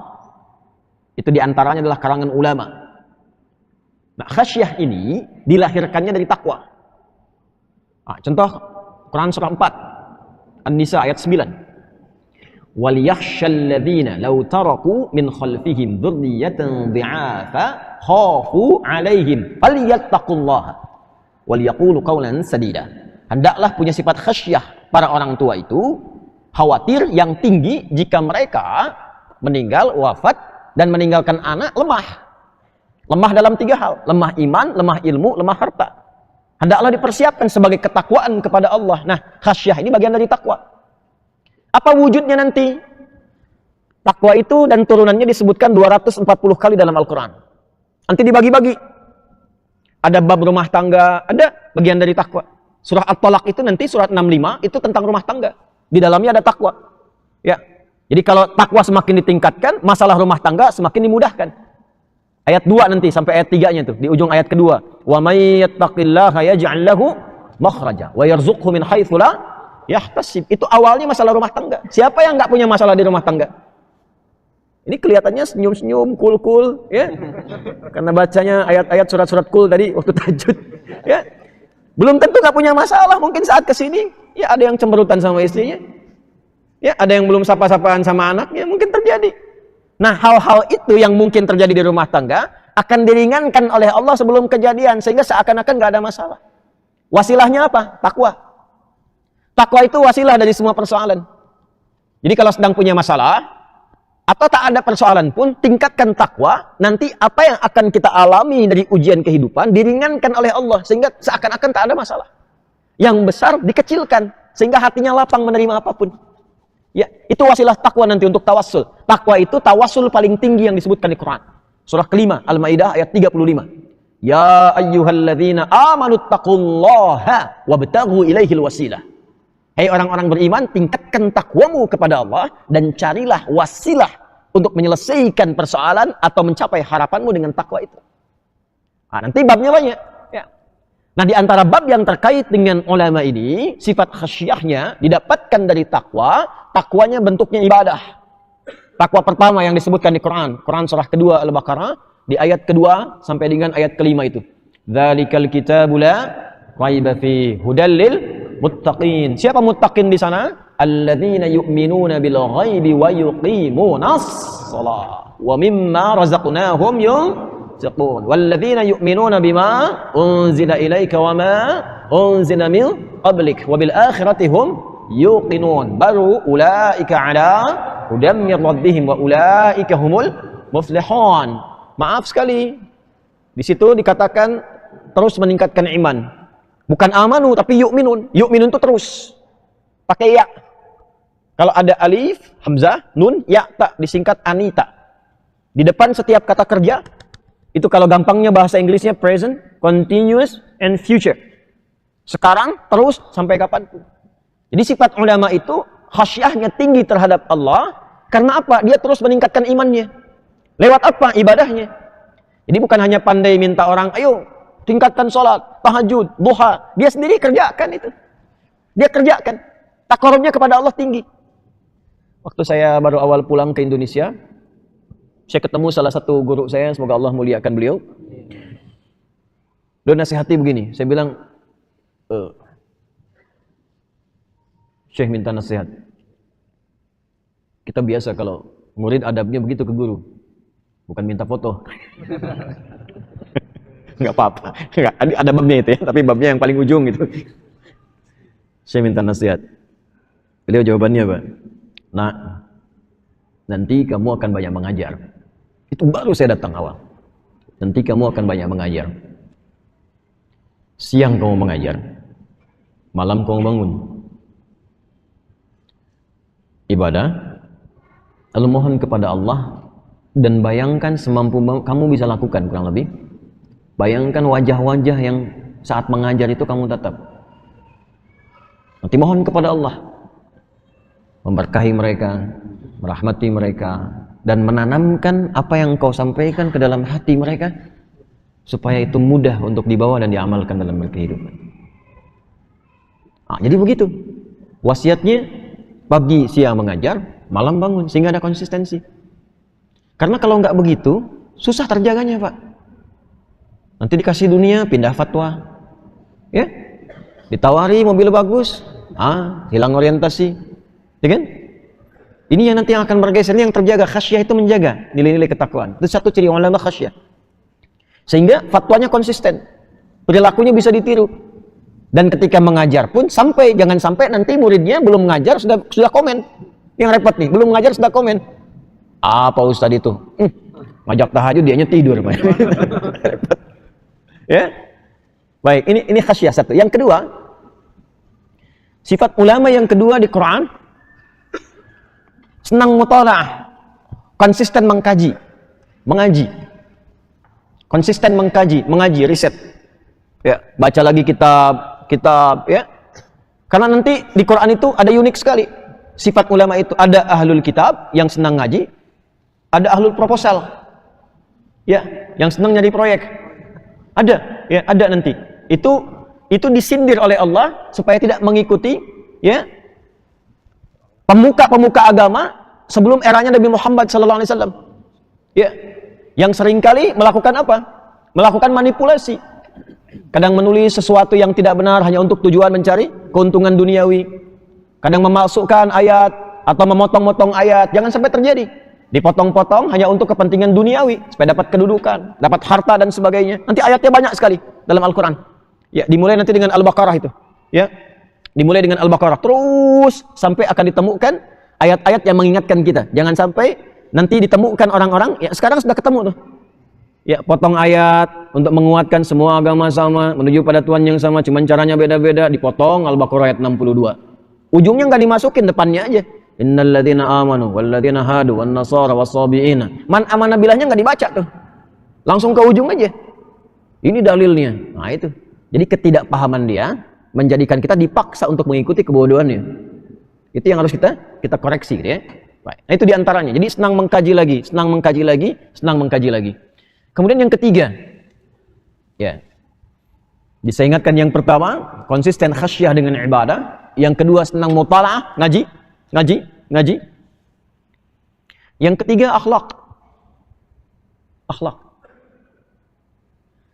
itu diantaranya adalah kalangan ulama. Nah, khasyah ini dilahirkannya dari takwa. Nah, contoh Quran surah 4 An-Nisa ayat 9. وَلْيَخْشَى الَّذِينَ لَوْ تَرَكُوا مِنْ خَلْفِهِمْ ذُرِّيَّةً ضِعَافًا خَافُوا عَلَيْهِمْ فَلْيَتَّقُوا اللَّهَ وَلْيَقُولُوا قَوْلًا سَدِيدًا. Hendaklah punya sifat khasyah para orang tua itu, khawatir yang tinggi jika mereka meninggal, wafat, dan meninggalkan anak lemah. Lemah dalam 3 hal. Lemah iman, lemah ilmu, lemah harta. Hendaklah dipersiapkan sebagai ketakwaan kepada Allah. Nah, khasyah ini bagian dari takwa. Apa wujudnya nanti? Takwa itu dan turunannya disebutkan 240 kali dalam Al-Quran. Nanti dibagi-bagi. Ada bab rumah tangga, ada bagian dari takwa. Surah At-Talaq itu nanti surat 65 itu tentang rumah tangga. Di dalamnya ada takwa. Ya. Jadi kalau takwa semakin ditingkatkan, masalah rumah tangga semakin dimudahkan. Ayat 2 nanti sampai ayat 3-nya tuh, di ujung ayat kedua. Wa may yattaqillaha yaj'al lahu makhraja wa yarzuqhu min haitsu la yahtasib. Itu awalnya masalah rumah tangga. Siapa yang nggak punya masalah di rumah tangga? Ini kelihatannya senyum-senyum, cool-cool, ya. Karena bacanya ayat-ayat surat-surat cool tadi waktu tahajud, ya. Belum tentu nggak punya masalah. Mungkin saat kesini, ya ada yang cemberutan sama istrinya, ya ada yang belum sapa-sapaan sama anaknya, mungkin terjadi. Nah, hal-hal itu yang mungkin terjadi di rumah tangga akan diringankan oleh Allah sebelum kejadian, sehingga seakan-akan nggak ada masalah. Wasilahnya apa? Takwa. Takwa itu wasilah dari semua persoalan. Jadi kalau sedang punya masalah, atau tak ada persoalan pun, tingkatkan takwa, nanti apa yang akan kita alami dari ujian kehidupan, diringankan oleh Allah, sehingga seakan-akan tak ada masalah. Yang besar dikecilkan, sehingga hatinya lapang menerima apapun. Ya, itu wasilah takwa nanti untuk tawassul. Takwa itu tawassul paling tinggi yang disebutkan di Quran. Surah kelima, Al-Maidah ayat 35. Ya ayyuhalladzina amanu taqullaha wabtaghu ilaihil wasilah. Hai orang-orang beriman, tingkatkan takwamu kepada Allah dan carilah wasilah untuk menyelesaikan persoalan atau mencapai harapanmu dengan takwa itu. Nah, nanti babnya banyak. Ya. Nah, di antara bab yang terkait dengan ulama ini, sifat khasyahnya didapatkan dari takwa. Takwanya bentuknya ibadah. Takwa pertama yang disebutkan di Quran. Quran surah kedua Al-Baqarah, di ayat kedua sampai dengan ayat kelima itu. Dzalikal kitabu la raiba fi hudal lil muttaqin. Siapa muttaqin di sana? Alladzina yu'minuna bil ghaibi wa yuqimunas shalah wa mimma razaqnahum yunfiqun. Walladzina yu'minuna bima unzila ilaika wa ma unzila min qablik wa bil akhirati hum yuqinun. Baru ulaika ala hudam min rabbihim wa ulaika humul muflihun. Maaf sekali, di situ dikatakan terus meningkatkan iman. Bukan amanu, tapi yu'minun. Yu'minun itu terus. Pakai ya. Kalau ada alif, hamzah, nun, ya, tak. Disingkat anita. Di depan setiap kata kerja, itu kalau gampangnya bahasa Inggrisnya present, continuous, and future. Sekarang, terus, sampai kapanpun. Jadi sifat ulama itu, khasyahnya tinggi terhadap Allah. Karena apa? Dia terus meningkatkan imannya. Lewat apa? Ibadahnya. Jadi bukan hanya pandai minta orang, ayo, tingkatkan sholat, tahajud, duha. Dia sendiri kerjakan itu. Dia kerjakan. Takarubnya kepada Allah tinggi. Waktu saya baru awal pulang ke Indonesia, saya ketemu salah satu guru saya, semoga Allah muliakan beliau. Dia nasihati begini, saya bilang, Syekh minta nasihat. Kita biasa kalau murid adabnya begitu ke guru. Bukan minta foto. Nggak apa-apa, ada babnya itu ya, tapi babnya yang paling ujung gitu. Saya minta nasihat. Beliau jawabannya, Pak, nah, nanti kamu akan banyak mengajar. Itu baru saya datang awal. Nanti kamu akan banyak mengajar. Siang kamu mengajar, malam kamu bangun ibadah, lalu mohon kepada Allah, dan bayangkan semampu kamu bisa lakukan kurang lebih. Bayangkan wajah-wajah yang saat mengajar itu kamu tatap. Nanti mohon kepada Allah memberkahi mereka, merahmati mereka, dan menanamkan apa yang kau sampaikan ke dalam hati mereka supaya itu mudah untuk dibawa dan diamalkan dalam kehidupan. Nah, jadi begitu wasiatnya, pagi siang mengajar, malam bangun, sehingga ada konsistensi. Karena kalau nggak begitu susah terjaganya, Pak. Nanti dikasih dunia pindah fatwa, ya, ditawari mobil bagus, hilang orientasi, ya kan? Ini yang nanti akan bergeser, ini yang terjaga. Khasyah itu menjaga nilai-nilai ketakwaan. Itu satu ciri ulama khasyah. Sehingga fatwanya konsisten, perilakunya bisa ditiru. Dan ketika mengajar pun jangan sampai nanti muridnya belum mengajar sudah komen. Yang repot nih, belum mengajar sudah komen. Apa Ustadz itu? Ngajak tahajud dianya tidur. Repot. Ya. Baik, ini khasyah satu. Yang kedua, sifat ulama yang kedua di Quran, senang mutalaah, konsisten mengkaji, mengaji. Konsisten mengkaji, mengaji, riset. Ya, baca lagi kitab, ya. Karena nanti di Quran itu ada unik sekali. Sifat ulama itu ada ahlul kitab yang senang ngaji, ada ahlul proposal. Ya, yang senang nyari proyek. Ada nanti. Itu disindir oleh Allah supaya tidak mengikuti, ya, pemuka-pemuka agama sebelum eranya Nabi Muhammad SAW. Ya, yang seringkali melakukan apa? Melakukan manipulasi. Kadang menulis sesuatu yang tidak benar hanya untuk tujuan mencari keuntungan duniawi. Kadang memalsukan ayat atau memotong-motong ayat. Jangan sampai terjadi. Dipotong-potong hanya untuk kepentingan duniawi, supaya dapat kedudukan, dapat harta dan sebagainya. Nanti ayatnya banyak sekali dalam Al-Quran. Ya, dimulai nanti dengan Al-Baqarah itu. Ya, dimulai dengan Al-Baqarah. Terus sampai akan ditemukan ayat-ayat yang mengingatkan kita. Jangan sampai nanti ditemukan orang-orang, ya sekarang sudah ketemu tuh. Ya, potong ayat untuk menguatkan semua agama sama, menuju pada Tuhan yang sama, cuman caranya beda-beda, dipotong Al-Baqarah ayat 62. Ujungnya nggak dimasukin, depannya aja. Innal ladzina amanu wal ladzina hadu wan nasara was-sabiina. Man amana bilahnya nggak dibaca tuh. Langsung ke ujung aja. Ini dalilnya. Nah, itu. Jadi ketidakpahaman dia menjadikan kita dipaksa untuk mengikuti kebodohannya. Itu yang harus kita koreksi, gitu ya. Baik. Nah, itu diantaranya. Jadi senang mengkaji lagi, senang mengkaji lagi, senang mengkaji lagi. Kemudian yang ketiga, ya, bisa ingatkan yang pertama, konsisten khasyah dengan ibadah. Yang kedua, senang mutalaah, ngaji. Yang ketiga, akhlak.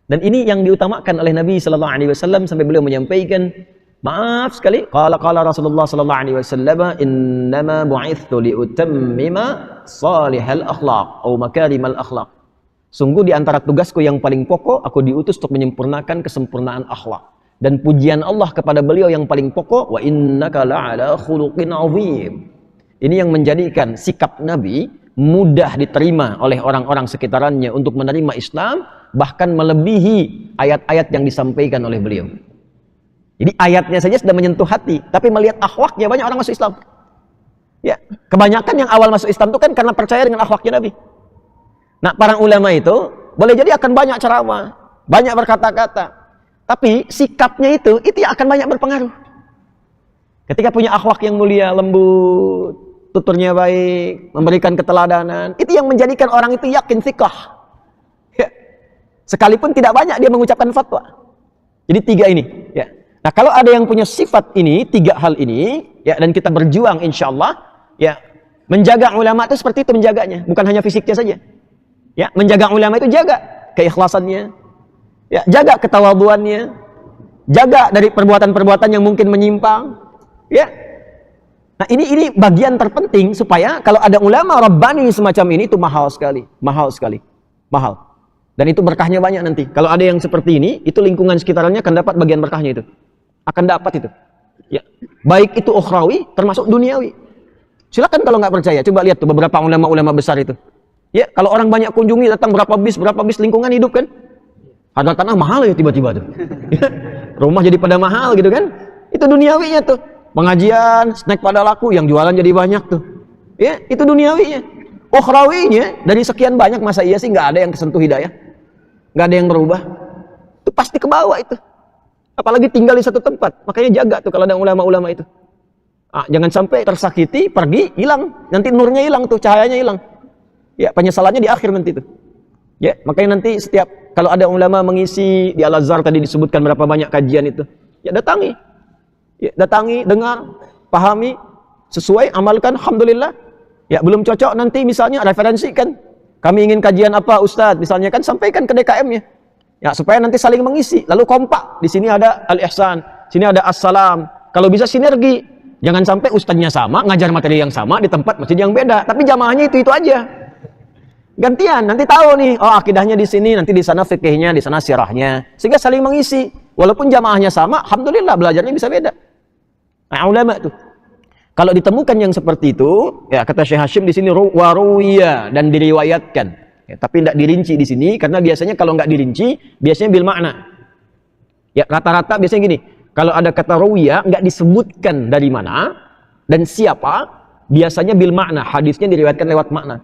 Dan ini yang diutamakan oleh Nabi sallallahu alaihi wasallam sampai beliau menyampaikan, maaf sekali, qala Rasulullah sallallahu alaihi wasallam, innama bu'ithtu liutammima salihal akhlaq atau makarimal akhlaq. Sungguh di antara tugasku yang paling pokok, aku diutus untuk menyempurnakan kesempurnaan akhlak. Dan pujian Allah kepada beliau yang paling pokok, wa innaka la'ala khuluqin 'azim. Ini yang menjadikan sikap Nabi mudah diterima oleh orang-orang sekitarannya untuk menerima Islam, bahkan melebihi ayat-ayat yang disampaikan oleh beliau. Jadi ayatnya saja sudah menyentuh hati, tapi melihat akhlaknya banyak orang masuk Islam. Ya, kebanyakan yang awal masuk Islam itu kan karena percaya dengan akhlaknya Nabi. Nah, para ulama itu boleh jadi akan banyak ceramah, banyak berkata-kata, tapi sikapnya itu yang akan banyak berpengaruh. Ketika punya akhlak yang mulia, lembut, tuturnya baik, memberikan keteladanan, itu yang menjadikan orang itu yakin thiqah. Ya. Sekalipun tidak banyak dia mengucapkan fatwa. Jadi tiga ini. Ya. Nah, kalau ada yang punya sifat ini, tiga hal ini, ya, dan kita berjuang insya Allah, ya, menjaga ulama itu seperti itu menjaganya, bukan hanya fisiknya saja. Ya, menjaga ulama itu jaga keikhlasannya, ya, jaga ketawaduannya, jaga dari perbuatan-perbuatan yang mungkin menyimpang, ya. Nah, ini bagian terpenting supaya kalau ada ulama rabbani semacam ini itu mahal sekali. Dan itu berkahnya banyak nanti. Kalau ada yang seperti ini, itu lingkungan sekitarnya akan dapat bagian berkahnya itu. Akan dapat itu. Ya. Baik itu ukhrawi termasuk duniawi. Silakan kalau nggak percaya, coba lihat tuh beberapa ulama-ulama besar itu. Ya, kalau orang banyak kunjungi, datang berapa bis lingkungan hidup kan? Harga tanah mahal ya tiba-tiba tuh. Ya, rumah jadi pada mahal gitu kan? Itu duniawinya tuh. Pengajian, snack pada laku, yang jualan jadi banyak tuh. Ya, itu duniawinya. Ukhrawinya dari sekian banyak, masa iya sih nggak ada yang kesentuh hidayah? Nggak ada yang berubah? Itu pasti ke bawah itu. Apalagi tinggal di satu tempat. Makanya jaga tuh kalau ada ulama-ulama itu. Jangan sampai tersakiti, pergi, hilang. Nanti nurnya hilang tuh, cahayanya hilang. Ya, penyesalannya di akhir nanti tuh. Ya, makanya nanti setiap kalau ada ulama mengisi di Al-Azhar tadi disebutkan berapa banyak kajian itu. Ya, datangi. Ya, datangi, dengar, pahami, sesuai, amalkan, alhamdulillah. Ya, belum cocok nanti misalnya referensikan. Kami ingin kajian apa Ustadz, misalnya kan sampaikan ke DKM-nya. Ya, supaya nanti saling mengisi, lalu kompak. Di sini ada Al-Ihsan, sini ada As-Salam. Kalau bisa sinergi. Jangan sampai ustadznya sama, ngajar materi yang sama di tempat masjid yang beda, tapi jamaahnya itu aja. Gantian, nanti tahu nih, oh akidahnya di sini, nanti di sana fikihnya, di sana sirahnya. Sehingga saling mengisi. Walaupun jamaahnya sama, alhamdulillah belajarnya bisa beda. Nah, ulama tuh. Kalau ditemukan yang seperti itu, ya kata Syekh Hashim di sini waruwiya dan diriwayatkan. Ya, tapi tidak dirinci di sini karena biasanya kalau nggak dirinci, biasanya bil makna. Ya rata-rata biasanya gini, kalau ada kata ruwiya nggak disebutkan dari mana dan siapa, biasanya bil makna, hadisnya diriwayatkan lewat makna.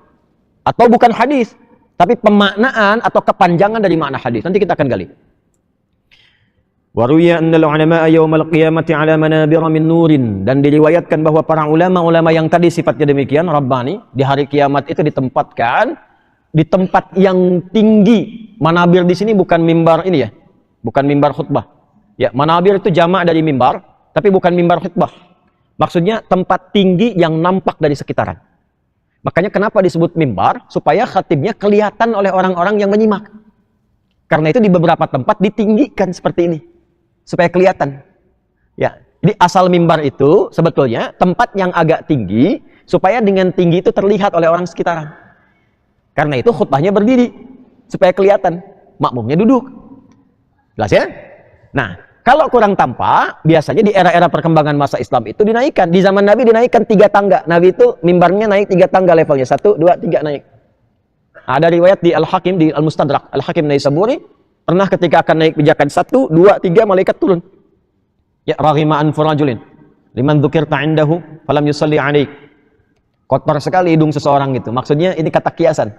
Atau bukan hadis, tapi pemaknaan atau kepanjangan dari makna hadis. Nanti kita akan gali. Waruya annal ulama yaumal qiyamati ala manabir min nurin, dan diriwayatkan bahwa para ulama yang tadi sifatnya demikian rabbani di hari kiamat itu ditempatkan di tempat yang tinggi. Manabir di sini bukan mimbar ini ya. Bukan mimbar khutbah. Ya, manabir itu jamak dari mimbar, tapi bukan mimbar khutbah. Maksudnya tempat tinggi yang nampak dari sekitaran. Makanya kenapa disebut mimbar? Supaya khatibnya kelihatan oleh orang-orang yang menyimak. Karena itu di beberapa tempat ditinggikan seperti ini. Supaya kelihatan. Ya, jadi asal mimbar itu sebetulnya tempat yang agak tinggi supaya dengan tinggi itu terlihat oleh orang sekitaran. Karena itu khutbahnya berdiri supaya kelihatan, makmumnya duduk. Jelas ya? Nah, kalau kurang tampak, biasanya di era-era perkembangan masa Islam itu dinaikkan. Di zaman Nabi dinaikkan 3 tangga. Nabi itu mimbarnya naik 3 tangga levelnya. 1, 2, 3 naik. Ada riwayat di Al-Hakim, di Al-Mustadrak. Al-Hakim Naisaburi. Pernah ketika akan naik pijakan 1, 2, 3 malaikat turun. Ya raghima anfu rajulin liman dzukirta indahu falam yusalli alaik. Kotor sekali hidung seseorang gitu. Maksudnya ini kata kiasan.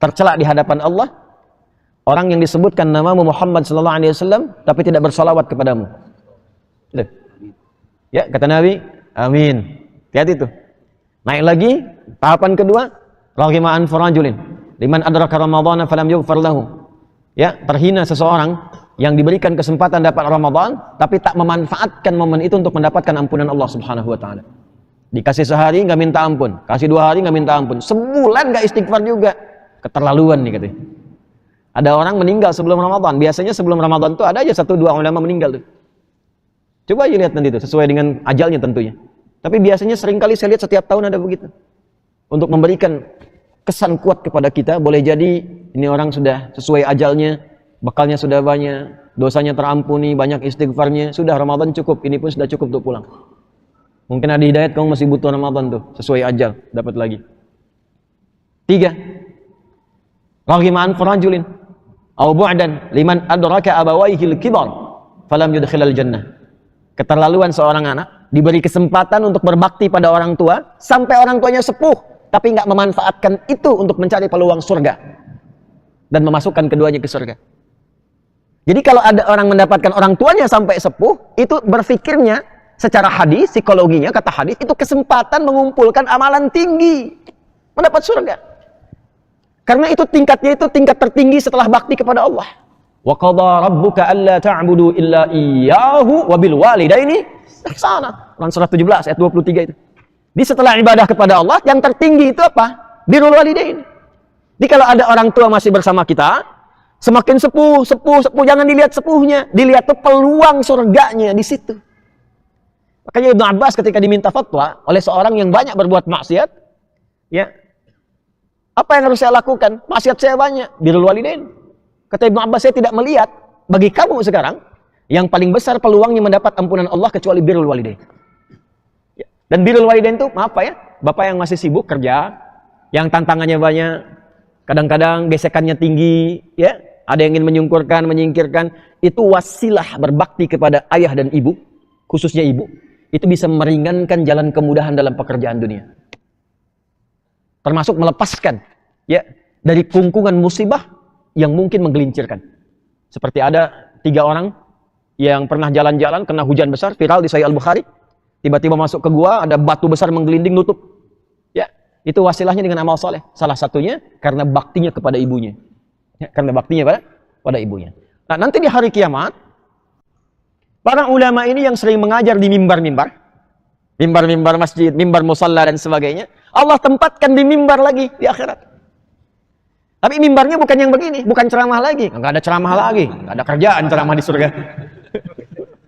Tercela di hadapan Allah orang yang disebutkan namamu Muhammad sallallahu alaihi wasallam tapi tidak bersalawat kepadamu. Gitu. Ya, kata Nabi, amin. Lihat itu. Naik lagi tahapan kedua, raghima anfu rajulin liman adraka ramadhana falam yughfar lahu. Ya, terhina seseorang yang diberikan kesempatan dapat Ramadan tapi tak memanfaatkan momen itu untuk mendapatkan ampunan Allah Subhanahu wa taala. Dikasih sehari nggak minta ampun, kasih 2 hari nggak minta ampun, sebulan nggak istighfar juga. Keterlaluan nih katanya. Ada orang meninggal sebelum Ramadan. Biasanya sebelum Ramadan tuh ada aja 1-2 ulama meninggal tuh. Coba aja lihat nanti tuh, sesuai dengan ajalnya tentunya. Tapi biasanya seringkali saya lihat setiap tahun ada begitu. Untuk memberikan kesan kuat kepada kita, boleh jadi ini orang sudah sesuai ajalnya, bekalnya sudah banyak, dosanya terampuni, banyak istighfarnya, sudah Ramadan cukup, ini pun sudah cukup untuk pulang. Mungkin ada hidayat, kamu masih butuh Ramadan tuh, sesuai ajal, dapat lagi. 3. Raghiman farajulin au bu'dan liman adraka abawaihi al-kibar falam yudkhilal jannah. Keterlaluan seorang anak diberi kesempatan untuk berbakti pada orang tua sampai orang tuanya sepuh, tapi nggak memanfaatkan itu untuk mencari peluang surga dan memasukkan keduanya ke surga. Jadi kalau ada orang mendapatkan orang tuanya sampai sepuh, itu berpikirnya secara hadis, psikologinya, kata hadis, itu kesempatan mengumpulkan amalan tinggi, mendapat surga. Karena itu tingkatnya itu tingkat tertinggi setelah bakti kepada Allah. Wa qadha rabbuka alla ta'budu illa iyyahu wa bil walidaini ihsana. Quran surah 17 ayat 23 itu. Di setelah ibadah kepada Allah, yang tertinggi itu apa? Birrul walidain. Jadi kalau ada orang tua masih bersama kita, semakin sepuh, jangan dilihat sepuhnya, dilihat tuh peluang surganya di situ. Makanya Ibnu Abbas ketika diminta fatwa oleh seorang yang banyak berbuat maksiat, ya, apa yang harus saya lakukan? Maksiat saya banyak, birrul walidain. Kata Ibnu Abbas, saya tidak melihat bagi kamu sekarang yang paling besar peluangnya mendapat ampunan Allah kecuali birrul walidain. Dan birrul walidain itu, maaf Pak ya, bapak yang masih sibuk kerja, yang tantangannya banyak, kadang-kadang gesekannya tinggi, ya, ada yang ingin menyungkurkan, menyingkirkan, itu wasilah berbakti kepada ayah dan ibu, khususnya ibu, itu bisa meringankan jalan kemudahan dalam pekerjaan dunia. Termasuk melepaskan, ya, dari kungkungan musibah yang mungkin menggelincirkan. Seperti ada 3 orang yang pernah jalan-jalan kena hujan besar, viral di Sahih Al-Bukhari, tiba-tiba masuk ke gua, ada batu besar menggelinding nutup. Ya, itu wasilahnya dengan amal soleh. Salah satunya karena baktinya kepada ibunya. Ya, karena baktinya pada ibunya. Nah, nanti di hari kiamat, para ulama ini yang sering mengajar di mimbar-mimbar, mimbar-mimbar masjid, mimbar musalla dan sebagainya, Allah tempatkan di mimbar lagi di akhirat. Tapi mimbarnya bukan yang begini, bukan ceramah lagi. Nggak ada ceramah lagi, nggak ada kerjaan ceramah di surga.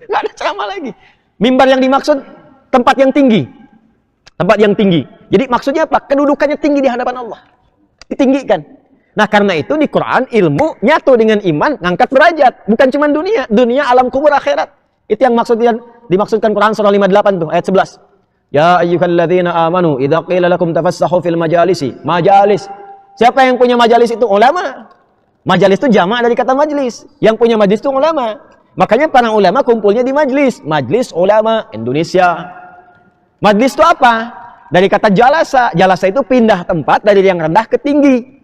Nggak ada ceramah lagi. Mimbar yang dimaksud tempat yang tinggi. Tempat yang tinggi. Jadi maksudnya apa? Kedudukannya tinggi di hadapan Allah. Ditinggikan. Nah karena itu di Quran ilmu nyatu dengan iman ngangkat derajat. Bukan cuma dunia. Dunia, alam kubur, akhirat. Itu yang dimaksudkan Quran surah 58 tuh, ayat 11. Ya ayyuhalladzina amanu idza qila lakum tafassahu fil majalisi. Majalis. Siapa yang punya majalis itu? Ulama. Majalis itu jamak dari kata majlis. Yang punya majlis itu ulama. Makanya para ulama kumpulnya di majlis. Majlis ulama Indonesia. Majlis itu apa? Dari kata jalasa. Jalasa itu pindah tempat dari yang rendah ke tinggi.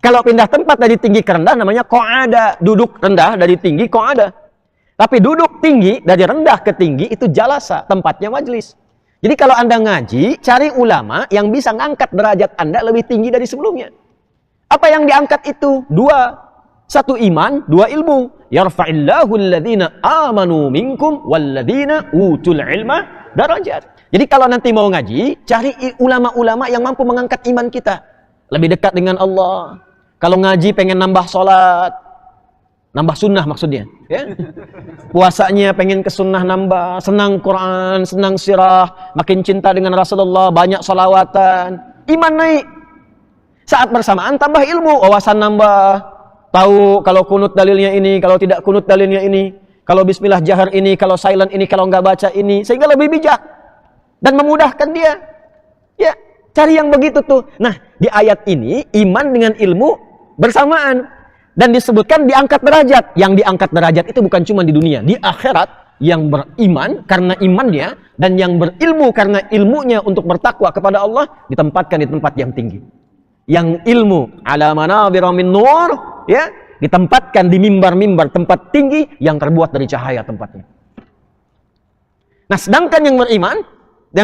Kalau pindah tempat dari tinggi ke rendah namanya qa'ada. Duduk rendah dari tinggi qa'ada. Tapi duduk tinggi dari rendah ke tinggi itu jalasa. Tempatnya majlis. Jadi kalau Anda ngaji, cari ulama yang bisa ngangkat derajat Anda lebih tinggi dari sebelumnya. Apa yang diangkat itu? Dua. Satu iman, dua ilmu. Yarfa'illahu alladhina amanu minkum walladhina utul ilma darajat. Jadi kalau nanti mau ngaji, cari ulama-ulama yang mampu mengangkat iman kita. Lebih dekat dengan Allah. Kalau ngaji pengen nambah sholat, nambah sunnah maksudnya. Ya? Puasanya pengen ke sunnah nambah, senang Quran, senang sirah, makin cinta dengan Rasulullah, banyak salawatan. Iman naik. Saat bersamaan tambah ilmu, wawasan nambah, tahu kalau kunut dalilnya ini, kalau tidak kunut dalilnya ini, kalau bismillah jahar ini, kalau silent ini, kalau nggak baca ini, sehingga lebih bijak dan memudahkan dia. Ya, cari yang begitu tuh. Nah, di ayat ini iman dengan ilmu bersamaan dan disebutkan diangkat derajat. Yang diangkat derajat itu bukan cuma di dunia, di akhirat yang beriman karena imannya dan yang berilmu karena ilmunya untuk bertakwa kepada Allah ditempatkan di tempat yang tinggi. Yang ilmu ala manabira min nur ya ditempatkan di mimbar-mimbar tempat tinggi yang terbuat dari cahaya tempatnya. Nah, sedangkan yang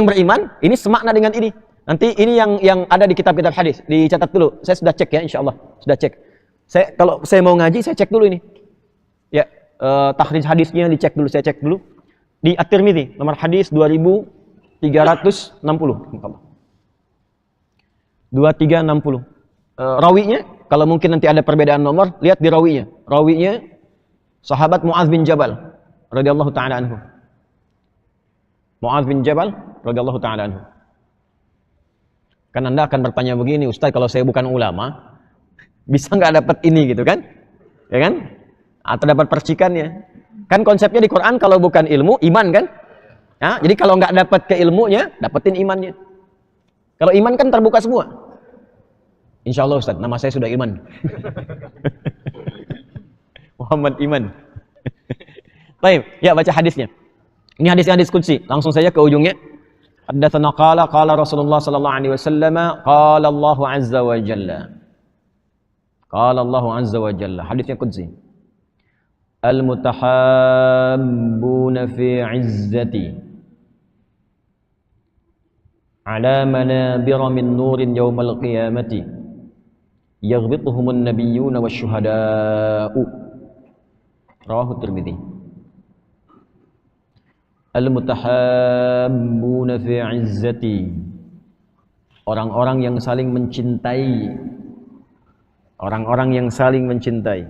beriman ini semakna dengan ini. Nanti ini yang ada di kitab-kitab hadis, dicatat dulu. Saya sudah cek ya insyaallah, sudah cek. Kalau saya mau ngaji saya cek dulu ini. Ya, takhrij hadisnya dicek dulu, saya cek dulu. Di At-Tirmidzi nomor hadis 2360 insyaallah. 2360. Rawinya, kalau mungkin nanti ada perbedaan nomor, lihat di rawinya. Rawinya sahabat Mu'adz bin Jabal radhiyallahu taala anhu. Mu'adz bin Jabal radhiyallahu taala anhu. Kan Anda akan bertanya begini, Ustaz, kalau saya bukan ulama, bisa nggak dapat ini gitu kan? Ya kan? Atau dapat percikannya. Kan konsepnya di Quran kalau bukan ilmu, iman kan? Ya, jadi kalau nggak dapat keilmunya, dapetin imannya. Kalau iman kan terbuka semua. Insya Allah Ustaz, nama saya sudah Iman. Muhammad Iman. Baik, ya baca hadisnya. Ini hadis qudsi. Langsung saja ke ujungnya. Haddatsana qala Rasulullah sallallahu alaihi wasallam qala Allah azza wa jalla. Qala Allah azza wa jalla. Hadisnya qudsi. Al-mutahabbuna fi 'izzati ala manabira min nurin yawmal qiyamati yaghbituhumun nabiyyuna wasyuhada'u. Rawahu Tirmidzi. Al-mutahabbuna fi 'izzati, orang-orang yang saling mencintai, orang-orang yang saling mencintai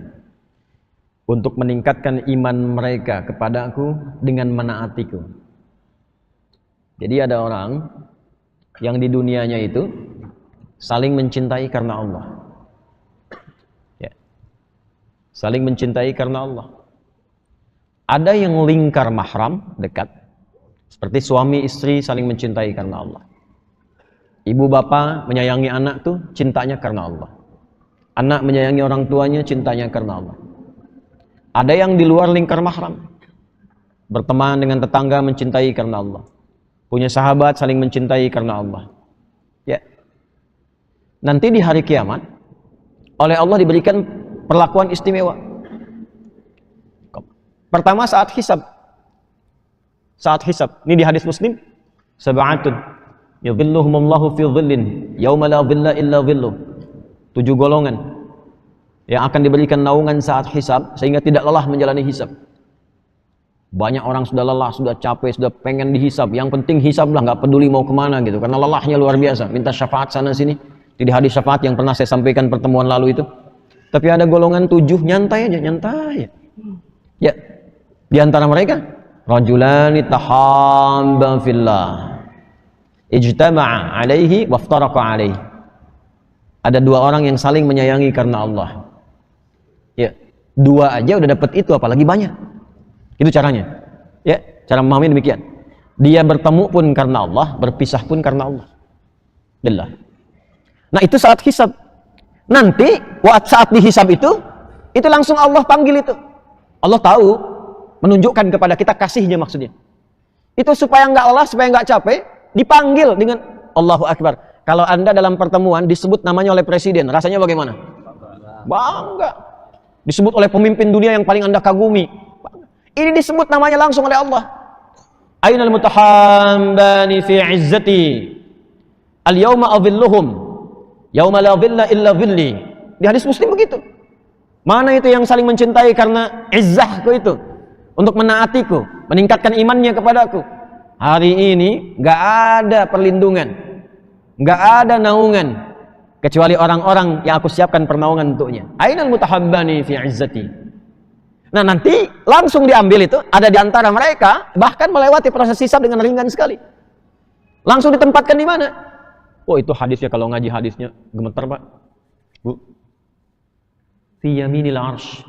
untuk meningkatkan iman mereka kepadaku dengan menaatiku. Jadi ada orang yang di dunianya itu saling mencintai karena Allah. Ya. Saling mencintai karena Allah. Ada yang lingkar mahram dekat, seperti suami istri saling mencintai karena Allah. Ibu bapa menyayangi anak tuh cintanya karena Allah. Anak menyayangi orang tuanya cintanya karena Allah. Ada yang di luar lingkar mahram, berteman dengan tetangga mencintai karena Allah. Punya sahabat saling mencintai karena Allah. Ya. Nanti di hari kiamat oleh Allah diberikan perlakuan istimewa. Pertama saat hisab. Saat hisab. Ini di hadis Muslim. Sab'atun yadhilluhumullahu fi dhillin yauma la dhilla illa dhilluh. 7 golongan yang akan diberikan naungan saat hisab sehingga tidak lelah menjalani hisab. Banyak orang sudah lelah, sudah capek, sudah pengen dihisab. Yang penting hisab lah, nggak peduli mau kemana gitu. Karena lelahnya luar biasa. Minta syafaat sana sini. Di hadis syafaat yang pernah saya sampaikan pertemuan lalu itu. Tapi ada golongan 7 nyantai aja, nyantai. Ya, di antara mereka rajulani tahabba fillah ijtama'a alaihi waftaraqa alaihi. Ada 2 orang yang saling menyayangi karena Allah. Ya, 2 aja udah dapat itu, apalagi banyak. Itu caranya. Ya, cara memahami demikian. Dia bertemu pun karena Allah, berpisah pun karena Allah. Billah. Nah, itu saat hisab. Nanti saat dihisab itu langsung Allah panggil itu. Allah tahu, menunjukkan kepada kita kasihnya maksudnya. Itu supaya enggak lelah, supaya enggak capek, dipanggil dengan Allahu Akbar. Kalau Anda dalam pertemuan disebut namanya oleh presiden, rasanya bagaimana? Bangga. Disebut oleh pemimpin dunia yang paling Anda kagumi. Ini disebut namanya langsung oleh Allah. Ainal mutahabbani fi izzati. Al-yawma adhilluhum yauma la dhilla illa dhilli. Di hadis Muslim begitu. Mana itu yang saling mencintai karena izzahku itu, untuk menaatiku, meningkatkan imannya kepadaku. Hari ini enggak ada perlindungan, enggak ada naungan kecuali orang-orang yang aku siapkan pernaungan untuknya. Ainal mutahabbani fi izzati. Nah, nanti langsung diambil itu, ada di antara mereka bahkan melewati proses hisab dengan ringan sekali. Langsung ditempatkan di mana? Oh, itu hadisnya, kalau ngaji hadisnya gemeter, Pak. Bu. Fi yaminil arsy.